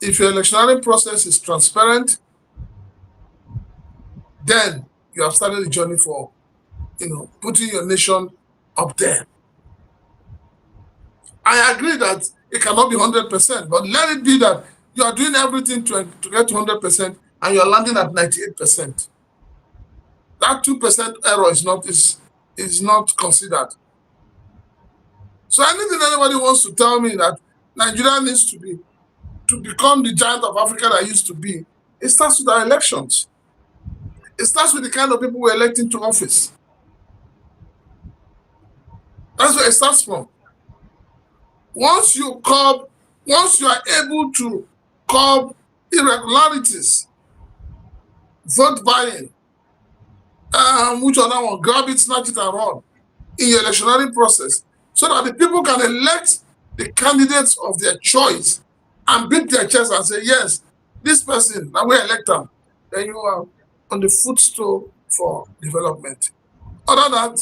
If your electoral process is transparent, then you have started the journey for, putting your nation up there. I agree that it cannot be 100%, but let it be that you are doing everything to get to 100% and you are landing at 98%. That 2% error is not considered. So anything anybody wants to tell me that Nigeria needs to become the giant of Africa that used to be, it starts with our elections. It starts with the kind of people we're electing to office. That's where it starts from. Once you are able to curb irregularities, vote buying, which other one, grab it, snatch it, and run in your electionary process, so that the people can elect the candidates of their choice and beat their chest and say, yes, this person, now we elect them. Then you are on the footstool for development. Other than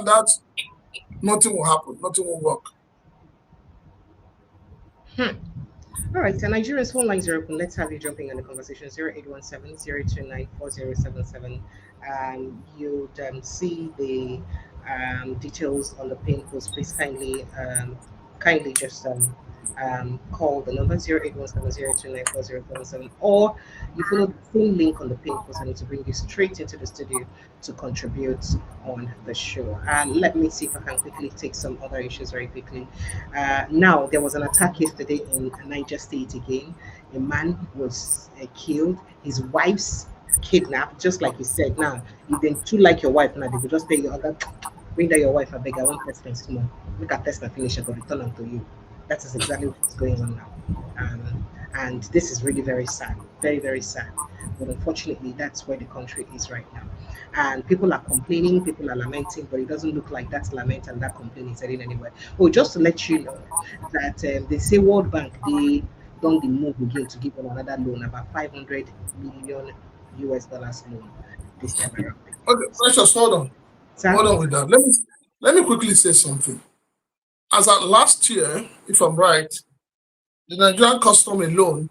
that, nothing will happen, nothing will work. All right, so Nigeria's phone lines are open. Let's have you jumping in the conversation. 0817-029-4077. You'd see the details on the pin post. Please kindly just call the number 0817-029-4077, or you follow the same link on the pin post, and to bring you straight into the studio to contribute on the show. Let me see if I can quickly take some other issues very quickly. Now, there was an attack yesterday in Niger State again. A man was killed. His wife's kidnapped, just like you said. Now, if they too like your wife, now they will just tell you, bring down your wife, I beg, I want test and small. Look at test and finish and return them to you. That is exactly what's going on now. And this is really very sad, very, very sad. But unfortunately, that's where the country is right now. And people are complaining, people are lamenting, but it doesn't look like that lament and that complaint is heading anywhere. Oh, just to let you know that they say World Bank, they done the move again to give them another loan, about 500 million US dollars loan this time around. Okay, Precious, hold on. Hold on with that. Let me quickly say something. As at last year, if I'm right, the Nigerian custom alone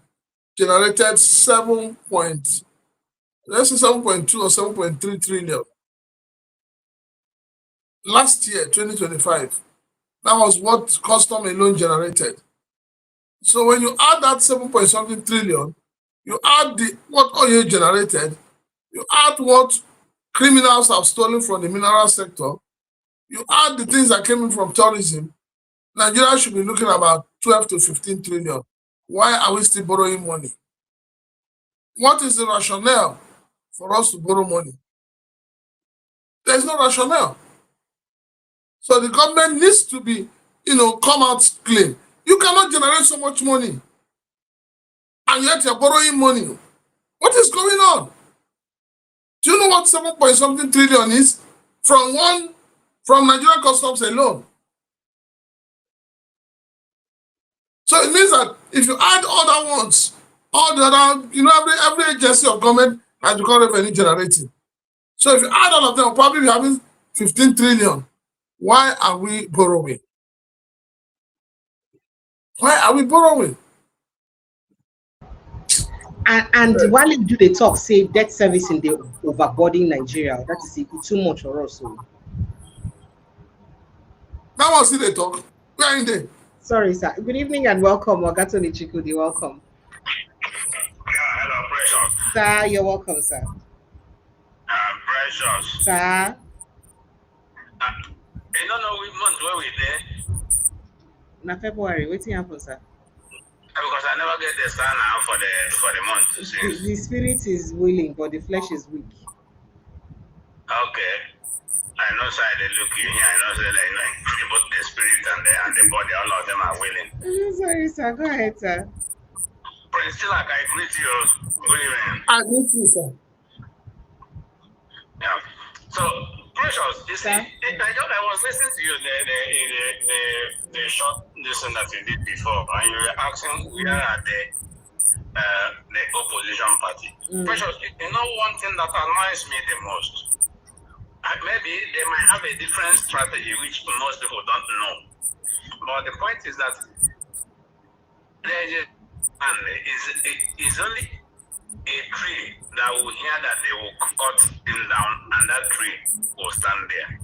generated 7.2 or 7.3 trillion. Last year, 2025, that was what custom alone generated. So when you add that 7.something trillion, you add what oil generated, you add what criminals have stolen from the mineral sector, you add the things that came in from tourism, Nigeria should be looking about 12 to 15 trillion. Why are we still borrowing money? What is the rationale for us to borrow money? There's no rationale. So the government needs to be, come out clean. You cannot generate so much money, and yet you're borrowing money. What is going on? Do you know what 7.something trillion is from Nigerian customs alone? So it means that if you add other ones, all the other, every agency of government has become revenue generating. So if you add all of them, we'll probably be having 15 trillion. Why are we borrowing? Why are we borrowing? And while you do the talk, say debt service in the overburdening Nigeria, that is too much for us. So. That was it, they talk. We are in there. Sorry, sir. Good evening and welcome. Wagato Nichikudi, welcome. Hello, Precious. Sir, you're welcome, sir. Precious. Sir. You don't know which month where we there? Na February. Waiting happen, sir. Because I never get the sign now for the month to see. The spirit is willing, but the flesh is weak. Okay. I know side they look in here. I know say like both the spirit and the body, all of them are willing. Sorry, sir. Go ahead, sir. Prince Tilak, I greet you. Good evening. I greet you, sir. Yeah. So, Precious, you see, I was listening to you the short lesson that you did before, and you were asking where are the opposition party. Precious, you know one thing that annoys me the most. Maybe they might have a different strategy which most people don't know. But the point is that there is only a tree that will hear that they will cut him down and that tree will stand there.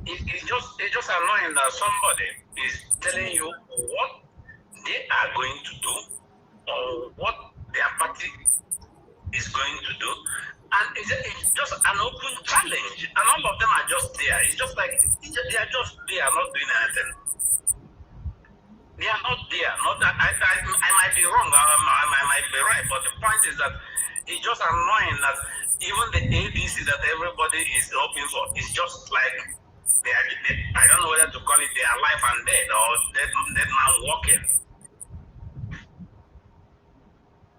It's just annoying that somebody is telling you what they are going to do or what their party is going to do. And it's just an open challenge. And all of them are just there. It's just like they are just there, not doing anything. They are not there. Not that I might be wrong. I might be right. But the point is that it's just annoying that even the APC that everybody is hoping for is just like I don't know whether to call it they are alive and dead or dead man walking.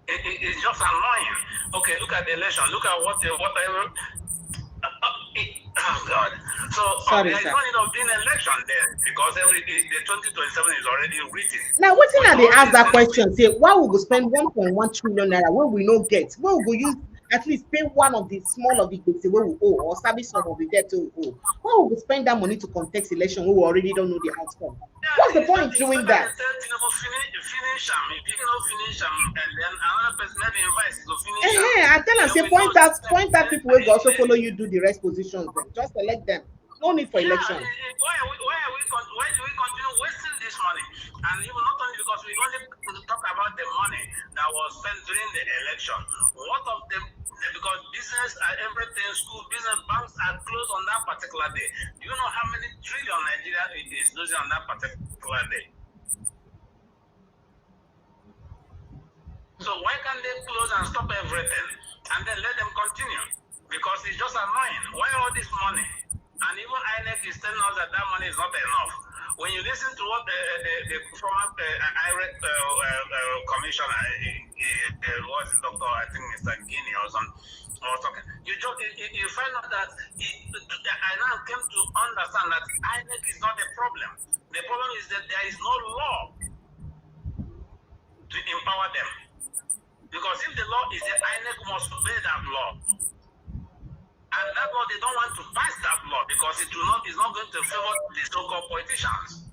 It's just annoying. Okay, look at the election. Look at whatever. Oh God. So there is no need of doing election then because the 2027 is already written. Now, what thing are they ask that question? Say, why would we spend 1.1 trillion naira when we no get? Where we use at least pay one of the small of the things where we owe or service some of the debt we owe? Why would we spend that money to contest election when we already don't know the outcome? What's the point doing that? Finish them. If you don't finish them, and then another person maybe invites to finish. I tell them say point out people who also follow you do the rest positions. Then just elect them. No need for election. Why do we continue wasting this money? And even not only because we only talk about the money that was spent during the election. What of them? Because business and everything, school, business, banks are closed on that particular day. Do you know how many trillion Nigeria is losing on that particular day? So why can't they close and stop everything and then let them continue? Because it's just annoying. Why all this money? And even INEC is telling us that that money is not enough. When you listen to what the former IREC commissioner, was Dr. I think Mr. Guinea or something, was talking, you find out that I now came to understand that INEC is not the problem. The problem is that there is no law to empower them. Because if the law is that INEC must obey that law, and that law they don't want to pass that law because it's not going to favor the so-called politicians.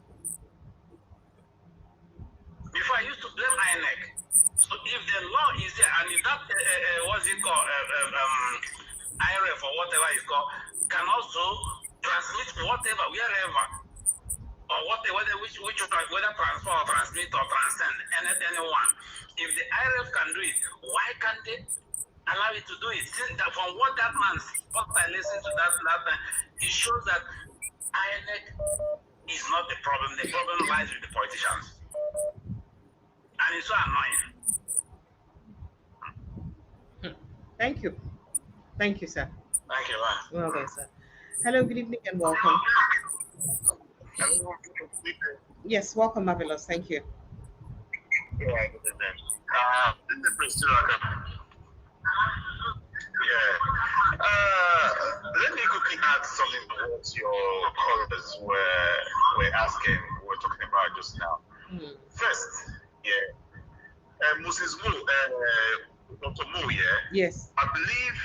Before I used to blame INEC. So if the law is there and if that what's it called IRF or whatever it's called can also transmit whatever wherever or whatever whether transfer or transmit or transcend anyone. If the IRF can do it, why can't they allow it to do it? Since that from what that man, what I listened to that time, it shows that INEC is not the problem. The problem lies with the politicians. And it's so annoying. Thank you. Thank you, sir. Thank you, man. Well done, sir. Hello, good evening and welcome. Yes, welcome, Marvelous. Thank you. Yeah, good evening. This is Prince Tilak. Yeah. Let me quickly add something to what your callers were asking, were talking about just now. First, Moses Mo, Dr. Mo, Yes. I believe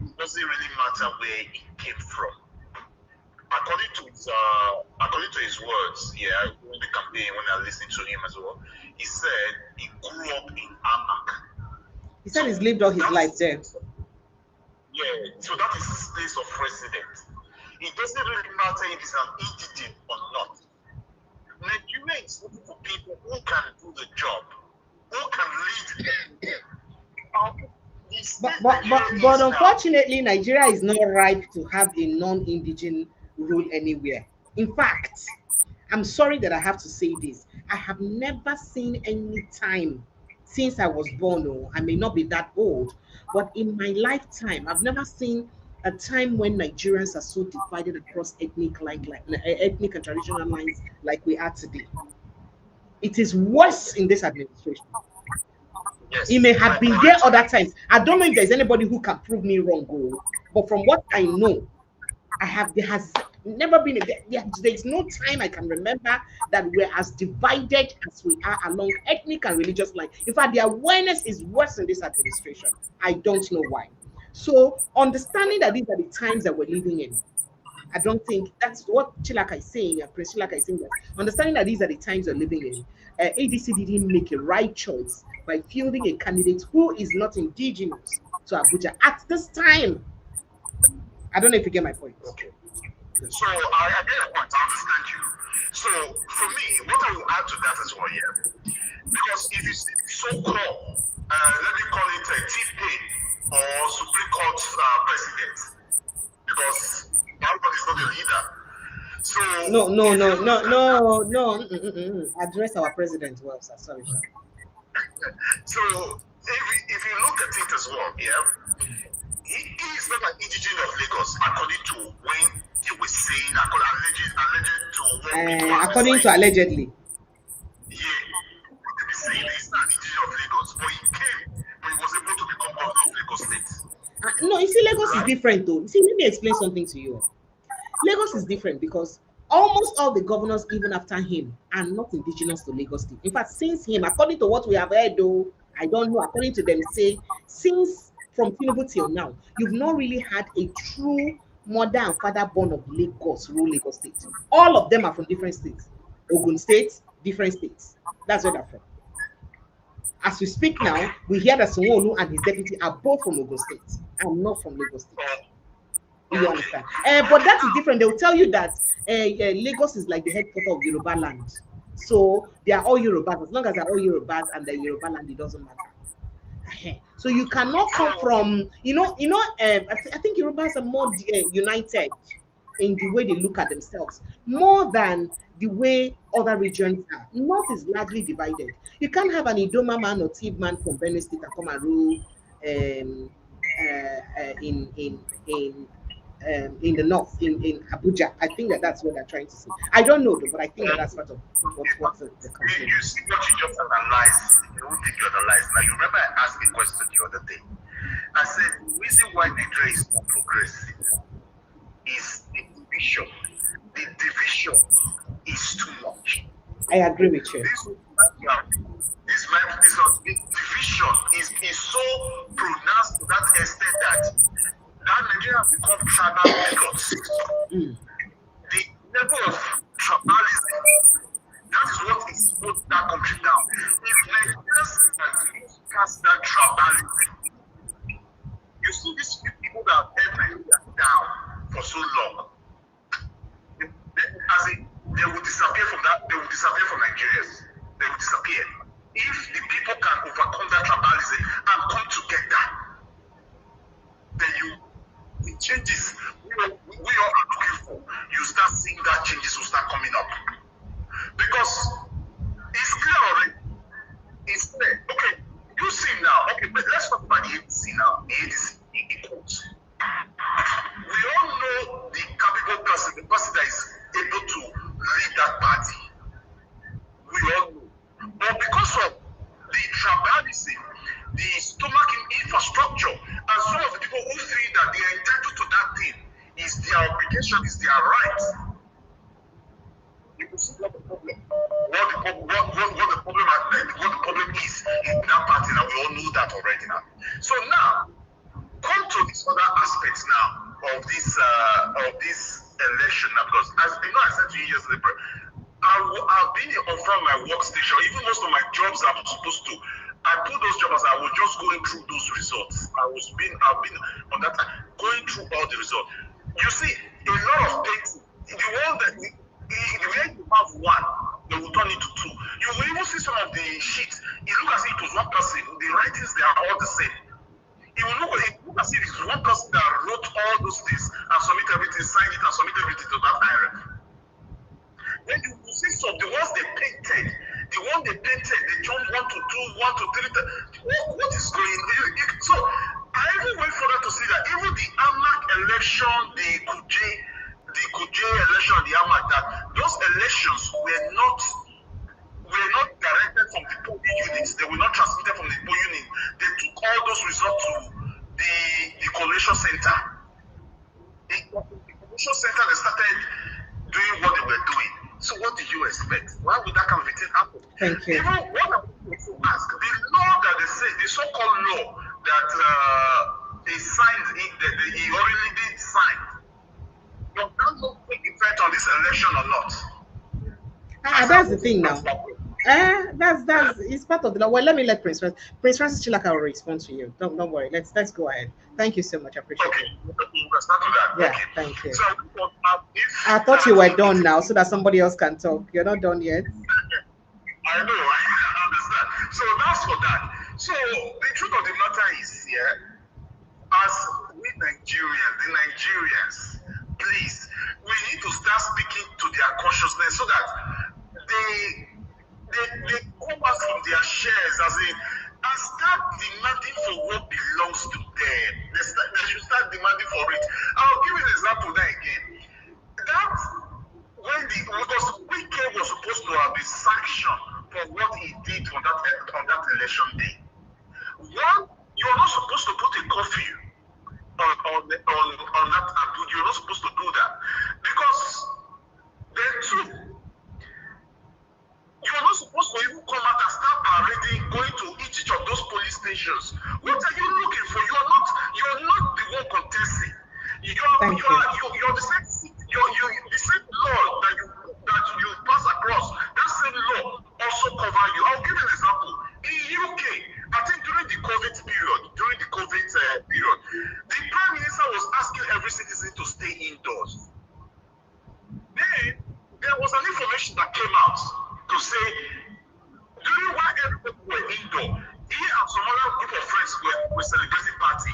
it doesn't really matter where he came from. According to his words, during the campaign when I listened to him as well, he said he grew up in Amak. He said he's lived all his life there. Yeah, so that is his place of residence. It doesn't really matter if he's an entity or not. Nigeria is looking for people who can do the job, who can lead them. But unfortunately, Nigeria is not ripe to have a non-indigenous rule anywhere. In fact, I'm sorry that I have to say this. I have never seen any time since I was born, I may not be that old, but in my lifetime, I've never seen a time when Nigerians are so divided across ethnic ethnic and traditional lines like we are today. It is worse in this administration. Yes. It may have been there other times. I don't know if there's anybody who can prove me wrong, but from what I know, there has never been there's no time I can remember that we're as divided as we are along ethnic and religious lines. In fact, the awareness is worse in this administration. I don't know why. So understanding that these are the times that we're living in, I don't think that's what Chilaka is saying. Prince Chilaka is saying that understanding that these are the times we're living in, ADC didn't make a right choice by fielding a candidate who is not indigenous to Abuja at this time. I don't know if you get my point. Okay. So I get your point. I understand you. So for me, what I will add to that as well, because if you see so-called, let me call it a T-Pain or Supreme Court president, because Biden is not the leader. So no. Address our president well, sir. Sorry, sir. So if you look at it as well, he is not an indigenous of Lagos, according to when he was saying, according to allegedly. Yeah, what they saying he's not an indigenous of Lagos, but he came, but he was able to become governor of Lagos State. No, you see, Lagos is different though. You see, let me explain something to you. Lagos is different because almost all the governors, even after him, are not indigenous to Lagos State. In fact, since him, according to what we have heard, though, I don't know, according to them, say, since from Tinubu till now, you've not really had a true mother and father born of Lagos, rule Lagos State. All of them are from different states. Ogun State, different states. That's where they're from. As we speak now, we hear that Sanwo-Olu and his deputy are both from Ogun State and not from Lagos State. Do you understand? But that is different. They will tell you that Lagos is like the headquarters of Yoruba land. So they are all Yorubas. As long as they're all Yorubas and the Yoruba land, it doesn't matter. So you cannot come from, I think Yorubas are more united in the way they look at themselves, more than the way other regions are. North is largely divided. You can't have an Idoma man or Tiv man from Benue State and come and rule in the north, in Abuja. I think that's what they're trying to say. I don't know though, but I think that's part of what's the country. You see what you just analyzed, you don't think you analyzed. Now you remember I asked a question the other day. I said the reason why Nigeria is not progressive is the division. The division is too much. I agree with you. This division is so pronounced to that extent that Nigeria has become tribal Lagos. The level of tribalism, that is what is put that country down. If Nigerians can cast that tribalism, you see these people that have held Nigeria down for so long, they will disappear from that, they will disappear from Nigerians. They will disappear. If the people can overcome that tribalism and come together, then the changes we all are looking for, you start seeing that changes will start coming up. Because it's clear already. It's clear. Okay, you see now. Okay, but let's talk about the APC now. The APC equals. We all know the capable person, the person that is able to lead that party. We all know. But because of the tribalism, the stomach infrastructure, and some of the people who feel that they are entitled to that thing is their obligation, is their right. You can see what the problem is in that party now. We all know that already now. So now, come to these other aspects now of this election now, because as you know, I said to you yesterday, I've been on front of my workstation. Even most of my jobs I'm supposed to. I put those jobs. I was just going through those results. I've been on that time, going through all the results. You see, a lot of things. The way you have one, they will turn into two. You will even see some of the sheets. It looks as if it was one person. The writings, they are all the same. It will look as if it's one person that wrote all those things and submit everything, sign it, and submit everything to that iron. Then you will see some, the ones they painted, they turned 1 to 2, 1 to 3. What is going on? So I even went further to see that even the AMAC election election in the Ahmad that those elections were not directed from the polling units. They were not transmitted from the polling unit. They took all those results to the collation center. The collation center, they started doing what they were doing. So what do you expect? Why would that kind of thing happen? Thank you. Even what I want to ask, the law that they say, the so-called law that he signed, he already did sign, does that law take effect on this election or not? That's the thing now. That's it's part of the law. Well, let me let Prince Francis Chilaka will respond to you. Don't worry. Let's go ahead. Thank you so much. I appreciate it. We'll start with that. Yeah, Okay. thank you. So I thought you were done now, so that somebody else can talk. You're not done yet. I know, I understand. So that's for that. So the truth of the matter is, as we Nigerians, please, we need to start speaking to their consciousness so that they come out from their shares and start demanding for what belongs to them. They should start demanding for it. I'll give you an example there again. Because Wike was supposed to have been sanctioned for what he did on that election day. One, you're not supposed to put a curfew on that Abu. You're not supposed to do that. Because then two, you're not supposed to even come out and start parading, going to each of those police stations. What are you looking for? You're not the one contesting. You're the same. The same law that you pass across. That same law also cover you. I'll give you an example. In UK, I think during the COVID period, the Prime Minister was asking every citizen to stay indoors. Then there was an information that came out to say during while everybody were indoor, he and some other group of friends were celebrating party.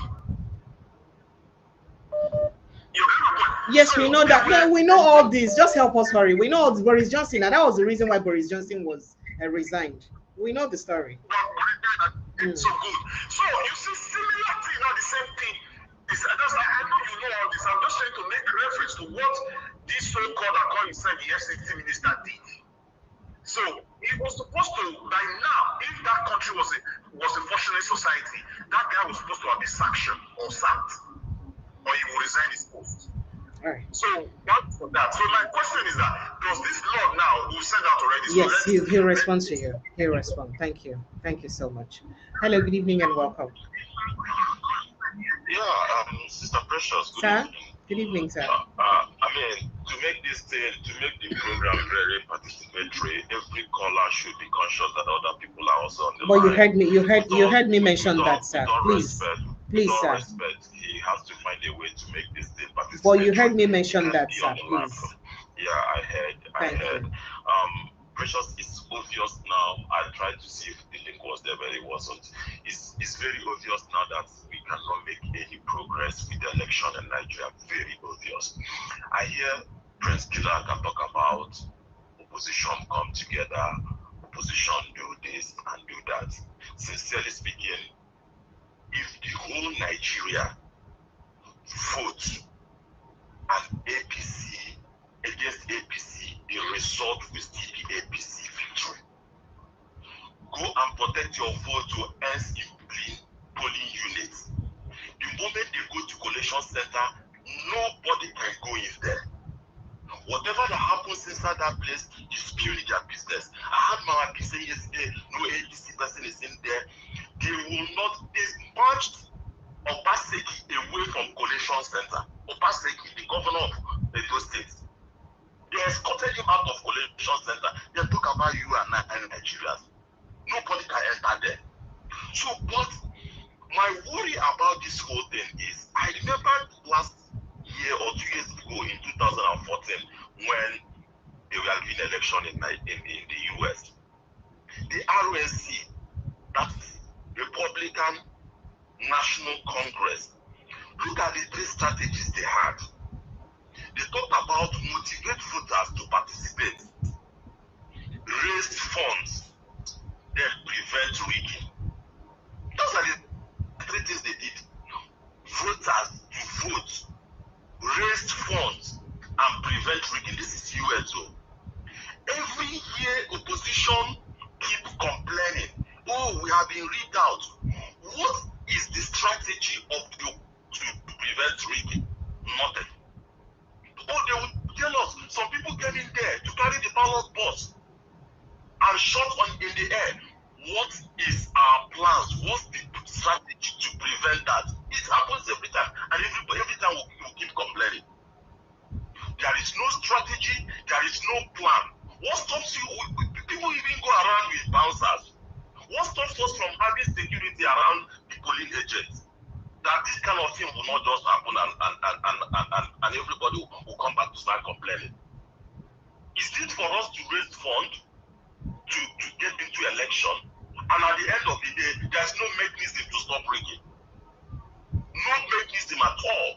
Yes, we know that. Yeah, we know all this. Just help us hurry. We know all this. Boris Johnson, and that was the reason why Boris Johnson was resigned. We know the story. So good. So you see, similar thing, not the same thing. I know you know all this. I'm just trying to make reference to what this so-called according said the FCT minister did. So it was supposed to, by now, if that country was a functioning society, that guy was supposed to have been sanctioned or sacked, or he would resign his post. All right. So that's for that. So my question is that does this law now we said that already? Yes, he'll respond to you. He'll respond. Thank you. Thank you so much. Hello, good evening and welcome. Yeah, Sister Precious. Good Sir? evening. Good evening, sir. I mean, to make the program very participatory, every caller should be conscious that other people are also on the line. But you heard me mention that, sir. Please, with sir. respect, he has to find a way to make this thing participatory. But you heard me mention that, sir. Please. Yeah, I heard. Precious, it's obvious now. I tried to see if the link was there, but it wasn't. It's very obvious now that we cannot make any progress with the election in Nigeria. Very obvious. I hear Prince Kīll can talk about opposition come together, opposition do this and do that. Sincerely speaking, if the whole Nigeria vote and APC against APC, the result will still be APC victory. Go and protect your vote to ends in polling units. The moment they go to collation center, nobody can go in there. Whatever that happens inside that place is purely their business. I had my AP say yesterday, no APC person is in there. They will not, they punched Obaseki away from collation center. Obaseki, the governor of Edo State. They escorted him out of collation center. They talk about you and Nigerians. Nobody can enter there. So, but my worry about this whole thing is, I remember last year or 2 years ago in 2014 when they were doing election in the US. The RNC, that's Republican National Congress, look at the 3 strategies they had. They talked about motivate voters to participate, raise funds, then prevent rigging. Those are the 3 things they did. Voters to vote, raise funds, and prevent rigging. This is US. Every year, opposition keep complaining. Oh, we have been rigged out. What is the strategy to prevent rigging? Nothing. Oh, they will tell us some people came in there to carry the ballot box and shot in the air. What is our plans? What's the strategy to prevent that? It happens every time, and every time we keep complaining. There is no strategy. There is no plan. What stops you? People even go around with bouncers. What stops us from having security around the polling agents? That this kind of thing will not just happen and everybody will come back to start complaining. Is it for us to raise funds to get into election, and at the end of the day, there's no mechanism to stop rigging? No mechanism at all.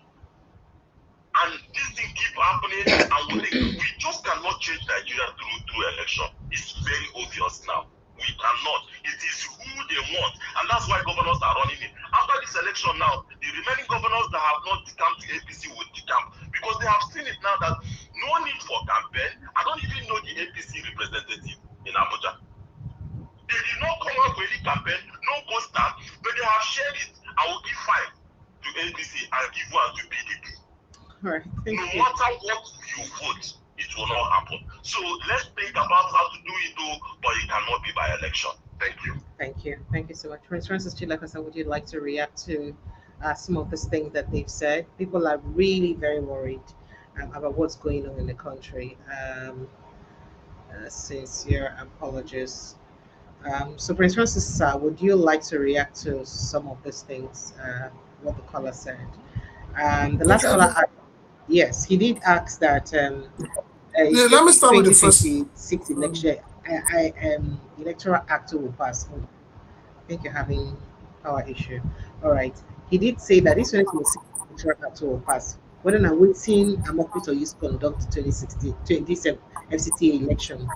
And this thing keep happening, and we just cannot change Nigeria through election. It's very obvious now. We cannot. It is who they want, and that's why governors are running it. After this election now, the remaining governors that have not decamped to APC will decamp, because they have seen it now that no need for campaign. I don't even know the APC representative in Abuja. They did not come out with any campaign, no poster, but they have shared it. I will give 5 to APC and give 1 to PDP. All right, thank no you. matter what you vote, it will not happen. So let's think about how to do it, though, but it cannot be by election. Thank you. Thank you. Thank you so much. Francis Chilakasa, would you like to react to some of these things that they've said? People are really very worried about what's going on in the country. Sincere apologies. So, Prince Francis, would you like to react to some of these things, what the caller said? The last caller, yes, he did ask that let me start with the first. 2026 election, electoral act will pass. Oh, I think you're having power issue. All right. He did say that this 2026 electoral act will pass. Whether I'm waiting, I'm up to use conduct 2016 FCTA election.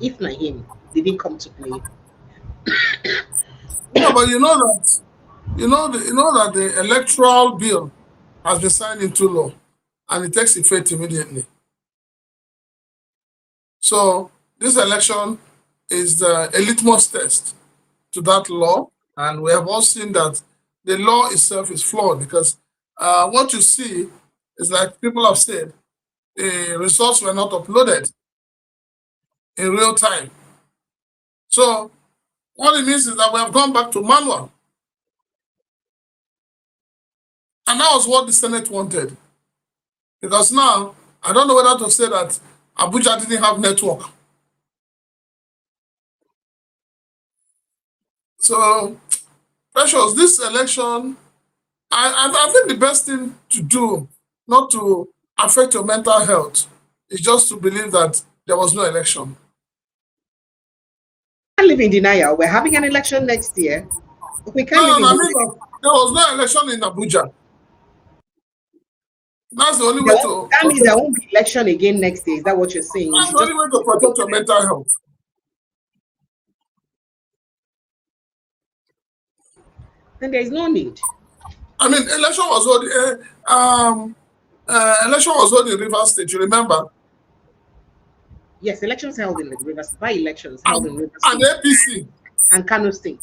If not him, did he come to play? No, but you know that the electoral bill has been signed into law, and it takes effect immediately. So this election is a litmus test to that law, and we have all seen that the law itself is flawed, because what you see is, like people have said, the results were not uploaded in real time. So what it means is that we have gone back to manual. And that was what the Senate wanted. Because now, I don't know whether to say that Abuja didn't have network. So, Precious, this election, I think the best thing to do, not to affect your mental health, is just to believe that there was no election. We can't live in denial. We're having an election next year. We can't No, live in no, there was no election in Abuja. That's the only way to. That means there won't be election again next year. Is that what you're saying? That's the only way to protect your mental health. Then there is no need. I mean, election was held in Rivers State. You remember? Yes, elections held in the Rivers, by elections held in Rivers State. And APC. And Kano State.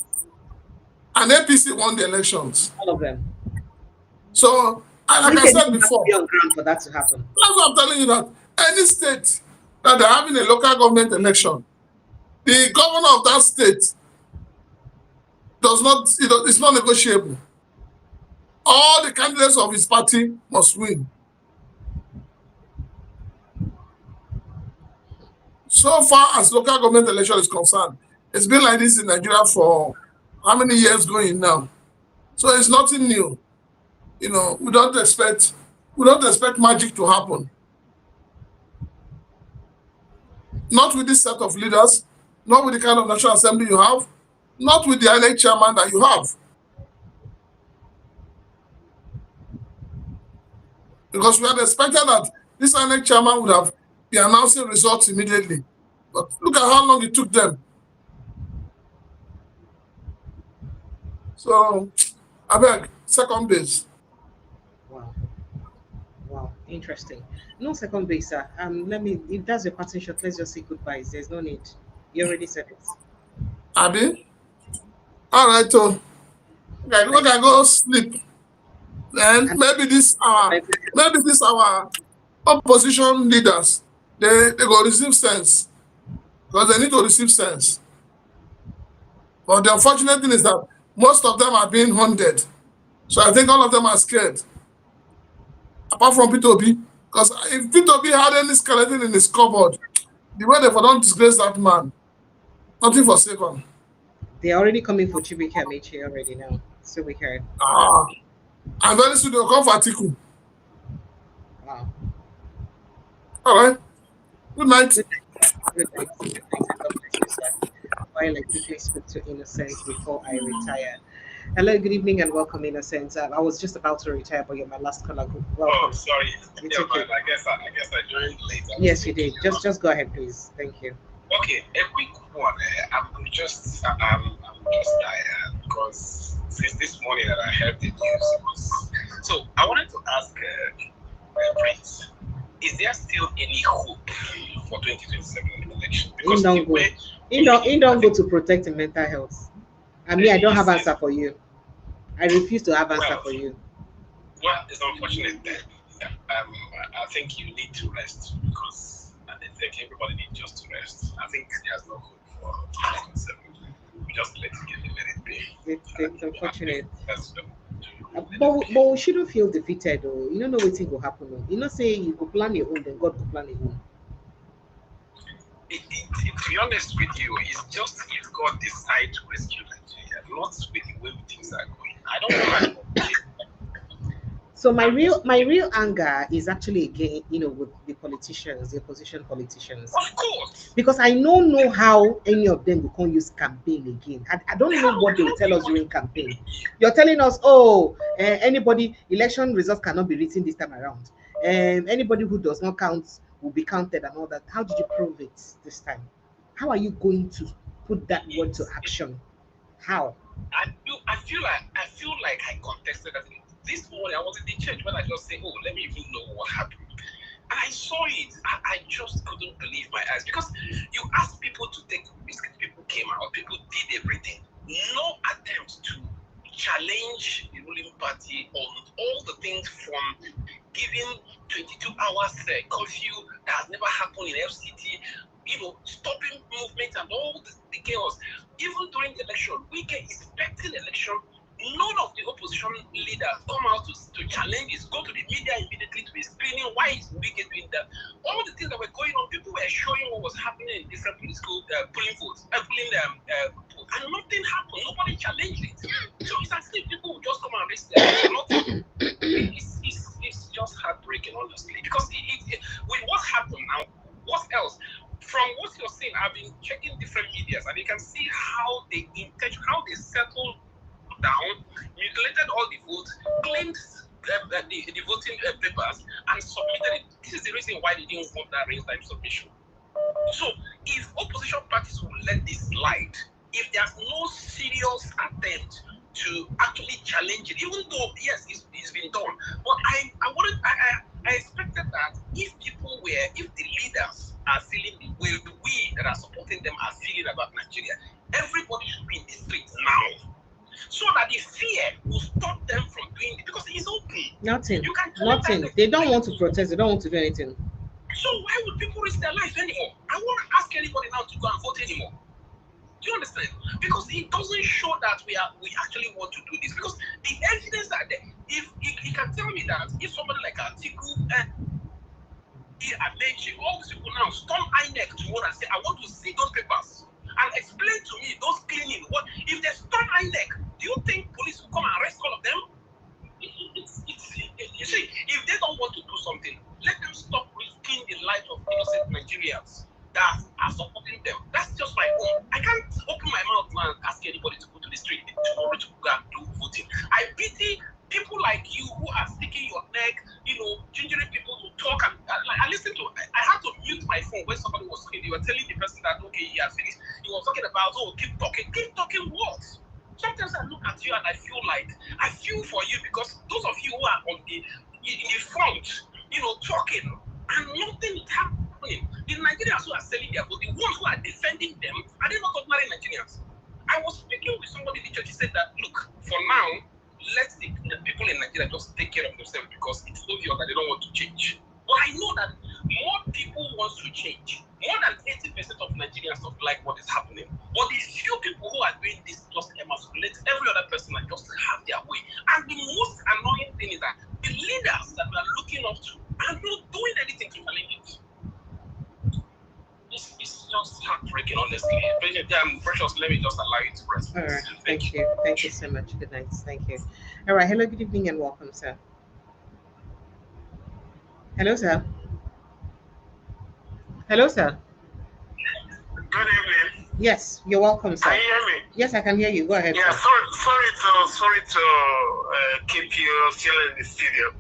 And APC won the elections. All of them. So, like I said before, be on ground for that to happen. That's what I'm telling you, that any state that they're having a local government election, the governor of that state does not, it's not negotiable. All the candidates of his party must win. So far as local government election is concerned, it's been like this in Nigeria for how many years going now? So it's nothing new. We don't expect magic to happen. Not with this set of leaders, not with the kind of National Assembly you have, not with the INEC chairman that you have. Because we had expected that this INEC chairman would have been announcing results immediately. But look at how long it took them. So, I beg, second base. Wow. Interesting. No second base, sir. Let me. If that's your parting shot, let's just say goodbyes. There's no need. You already said it. Abi? All right, so we can go sleep. Then And maybe this our opposition leaders, they go receive sense because they need to receive sense. But the unfortunate thing is that most of them are being hunted. So I think all of them are scared. Apart from P2B. Because if P2B had any skeleton in his cupboard, the way they for don't disgrace that man, nothing for save him. they're already coming for Chibike Amechi already now. So we heard. Ah. And very soon they'll come for Atiku. Wow. All right. Good night. Good night. Good night. Good night. And God bless you, sir. While I quickly speak to Innocence before I retire. Hello, good evening, and welcome, Innocence. I was just about to retire, but you're my last caller. Welcome. Oh, sorry. It's Yeah, okay. man, I guess I joined late. Yes, you did. Just go ahead, please. Thank you. Okay, a quick one. I'm just tired because since this morning that I heard the news, so I wanted to ask Prince, is there still any hope for 2027 election? Because He don't go to protect the mental health. I mean, I don't have answer for you. I refuse to have answer for you. Well, it's unfortunate that I think you need to rest because I think everybody needs just to rest. I think there's no hope for 2027. We just let it be. It's unfortunate. But we shouldn't feel defeated, though. You don't know what thing will happen. Though. You know, say you go plan your own, then God will plan your own. To be honest with you, it's just if God decides to rescue Nigeria, not with the way things are going. I don't know. So my real anger is actually again, with the politicians, the opposition politicians. Of course. Because I don't know how any of them will come use campaign again. I don't know what they will tell us during campaign. You're telling us, anybody, election results cannot be written this time around. Anybody who does not count will be counted and all that. How did you prove it this time? How are you going to put that word to action? How? I feel like I contested that. This morning I was in the church when I just said, let me even know what happened. And I saw it. I just couldn't believe my eyes because you asked people to take risk. People came out. People did everything. No attempt to challenge the ruling party on all the things from giving 22 hours curfew that has never happened in FCT, stopping movement and all the chaos. Even during the election, we get expecting election. None of the opposition leaders come out to challenge this, go to the media immediately to be explaining why is Wike doing that. All the things that were going on, people were showing what was happening in different political polling votes, and nothing happened. Nobody challenged it. So it's as if people would just come and raise their hands. It's just heartbreaking, honestly, because with what happened now, what else? From what you're saying, I've been checking different medias, and you can see how they settled down, mutilated all the votes, claimed the voting papers, and submitted it. This is the reason why they didn't want that raise time submission. So, if opposition parties will let this slide, if there's no serious attempt to actually challenge it, even though yes, it's been done, but I expected that if the leaders are feeling the way we that are supporting them are feeling about Nigeria, everybody should be in the streets now. So that the fear will stop them from doing it because it's open. Nothing. They don't want to protest. They don't want to do anything. So why would people risk their life anymore? I won't ask anybody now to go and vote anymore. Do you understand? Because it doesn't show that we actually want to do this. Because the evidence that if you can tell me that if somebody like Atiku Amechi, all these people now storm INEC tomorrow and say, I want to see those papers and explain to me those cleaning. What if they storm INEC? Do you think police will come and arrest all of them? You see, if they don't want to do something, let them stop risking the life of innocent Nigerians that are supporting them. That's just my own. I can't open my mouth and ask anybody to go to the street tomorrow to go and do voting. I pity people like you who are sticking your neck, gingering people to talk. And I listened to, I had to mute my phone when somebody was talking. They were telling the person that, okay, he has finished. He was talking about, keep talking. Keep talking what? Sometimes I look at you and I feel for you because those of you who are in the front talking, and nothing is happening. The Nigerians who are selling their vote, the ones who are defending them, are they not ordinary Nigerians? I was speaking with somebody in the church. He said that, look, for now, let the people in Nigeria just take care of themselves because it's obvious that they don't want to change. But I know that more people want to change. More than 80% of Nigerians don't like what is happening. But the few people who are doing this just emasculate every other person and just have their way. And the most annoying thing is that the leaders that we are looking up to are not doing anything to challenge it. It's just heartbreaking, honestly. Precious, let me just allow you to rest. All right. Thank you. Thank you so much. Good night. Thank you. All right. Hello, good evening, and welcome, sir. Hello, sir. Hello, sir. Good evening. Yes, you're welcome, sir. Can you hear me? Yes, I can hear you. Go ahead. Yeah, sir. sorry to keep you still in the studio.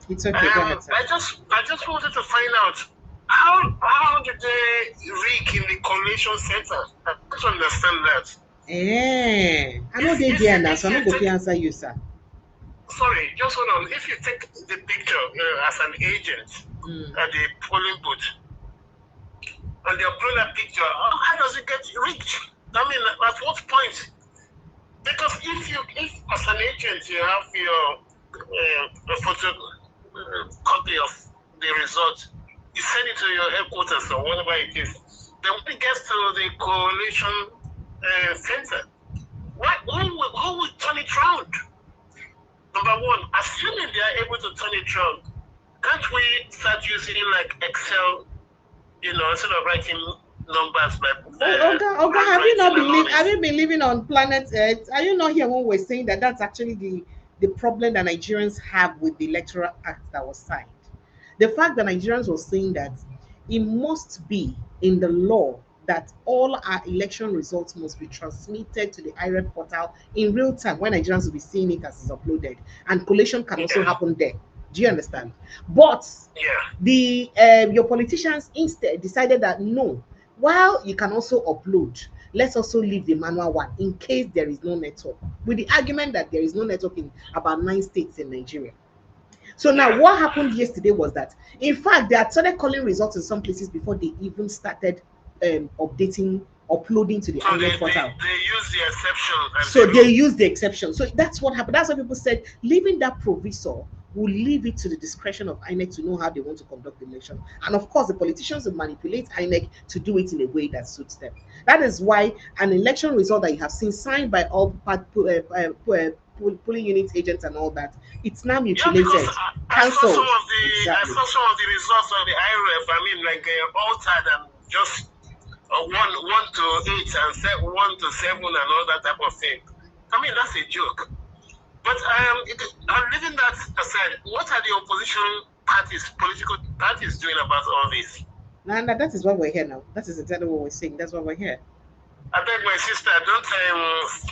It's okay. Go ahead, sir. I just wanted to find out how did they rig in the collation center? I don't understand that. I know they there now, so I'm not going to answer you, sir. Sorry, just hold on. If you take the picture as an agent at the polling booth, and they upload that picture, how does it get rigged? I mean, at what point? Because if as an agent you have your photo copy of the result, you send it to your headquarters or whatever it is. Then when it gets to the coalition center, who will turn it around? Number one, assuming they are able to turn it around, can't we start using like Excel, instead of writing numbers like have you been living on planet Earth? Are you not here when we're saying that that's actually the problem that Nigerians have with the electoral act that was signed? The fact that Nigerians were saying that it must be in the law that all our election results must be transmitted to the IREF portal in real time, when Nigerians will be seeing it as it's uploaded, and collation can also happen there. Do you understand? But your politicians instead decided that no, while you can also upload, let's also leave the manual one in case there is no network, with the argument that there is no network in about 9 states in Nigeria. So now what happened yesterday was that, in fact, they had started calling results in some places before they even started uploading to the INEC portal. They use the exception. So they use the exception. So that's what happened. That's why people said leaving that provisor will leave it to the discretion of INEC to know how they want to conduct the election. And of course, the politicians will manipulate INEC to do it in a way that suits them. That is why an election result that you have seen signed by all polling unit agents and all that, it's now mutilated, cancelled. I saw some of the results of the IRF. I mean, like altered and just 1 to 8 and 1 to 7 and all that type of thing. I mean, that's a joke. But I'm leaving that aside. What are the opposition parties, political parties, doing about all this? And that is why we're here now. That is exactly what we're saying. That's why we're here. I beg my sister, don't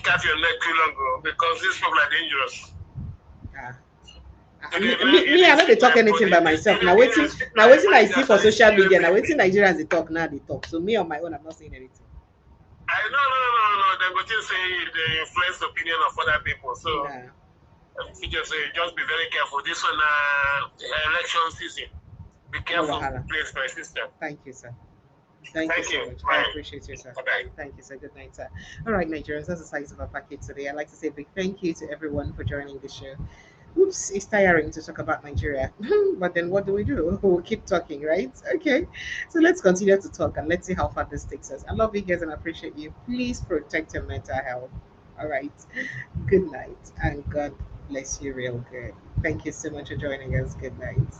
cut your neck too long, because these people are dangerous. Me, I know they talk anything by myself. Now waiting I see for social media. Now waiting Nigerians they talk, now they talk. So me on my own, I'm not saying anything. No. They go to say they influence the opinion of other people. So you just be very careful. This one, election season. Be careful, please, my sister. Thank you, sir. Thank you so much. I appreciate you, sir. Bye. Thank you, sir. Good night, sir. All right, Nigerians, that's the size of our package today. I'd like to say a big thank you to everyone for joining the show. Oops, it's tiring to talk about Nigeria. But then what do? We'll keep talking, right? Okay. So let's continue to talk and let's see how far this takes us. I love you guys and appreciate you. Please protect your mental health. All right. Good night and God bless you real good. Thank you so much for joining us. Good night.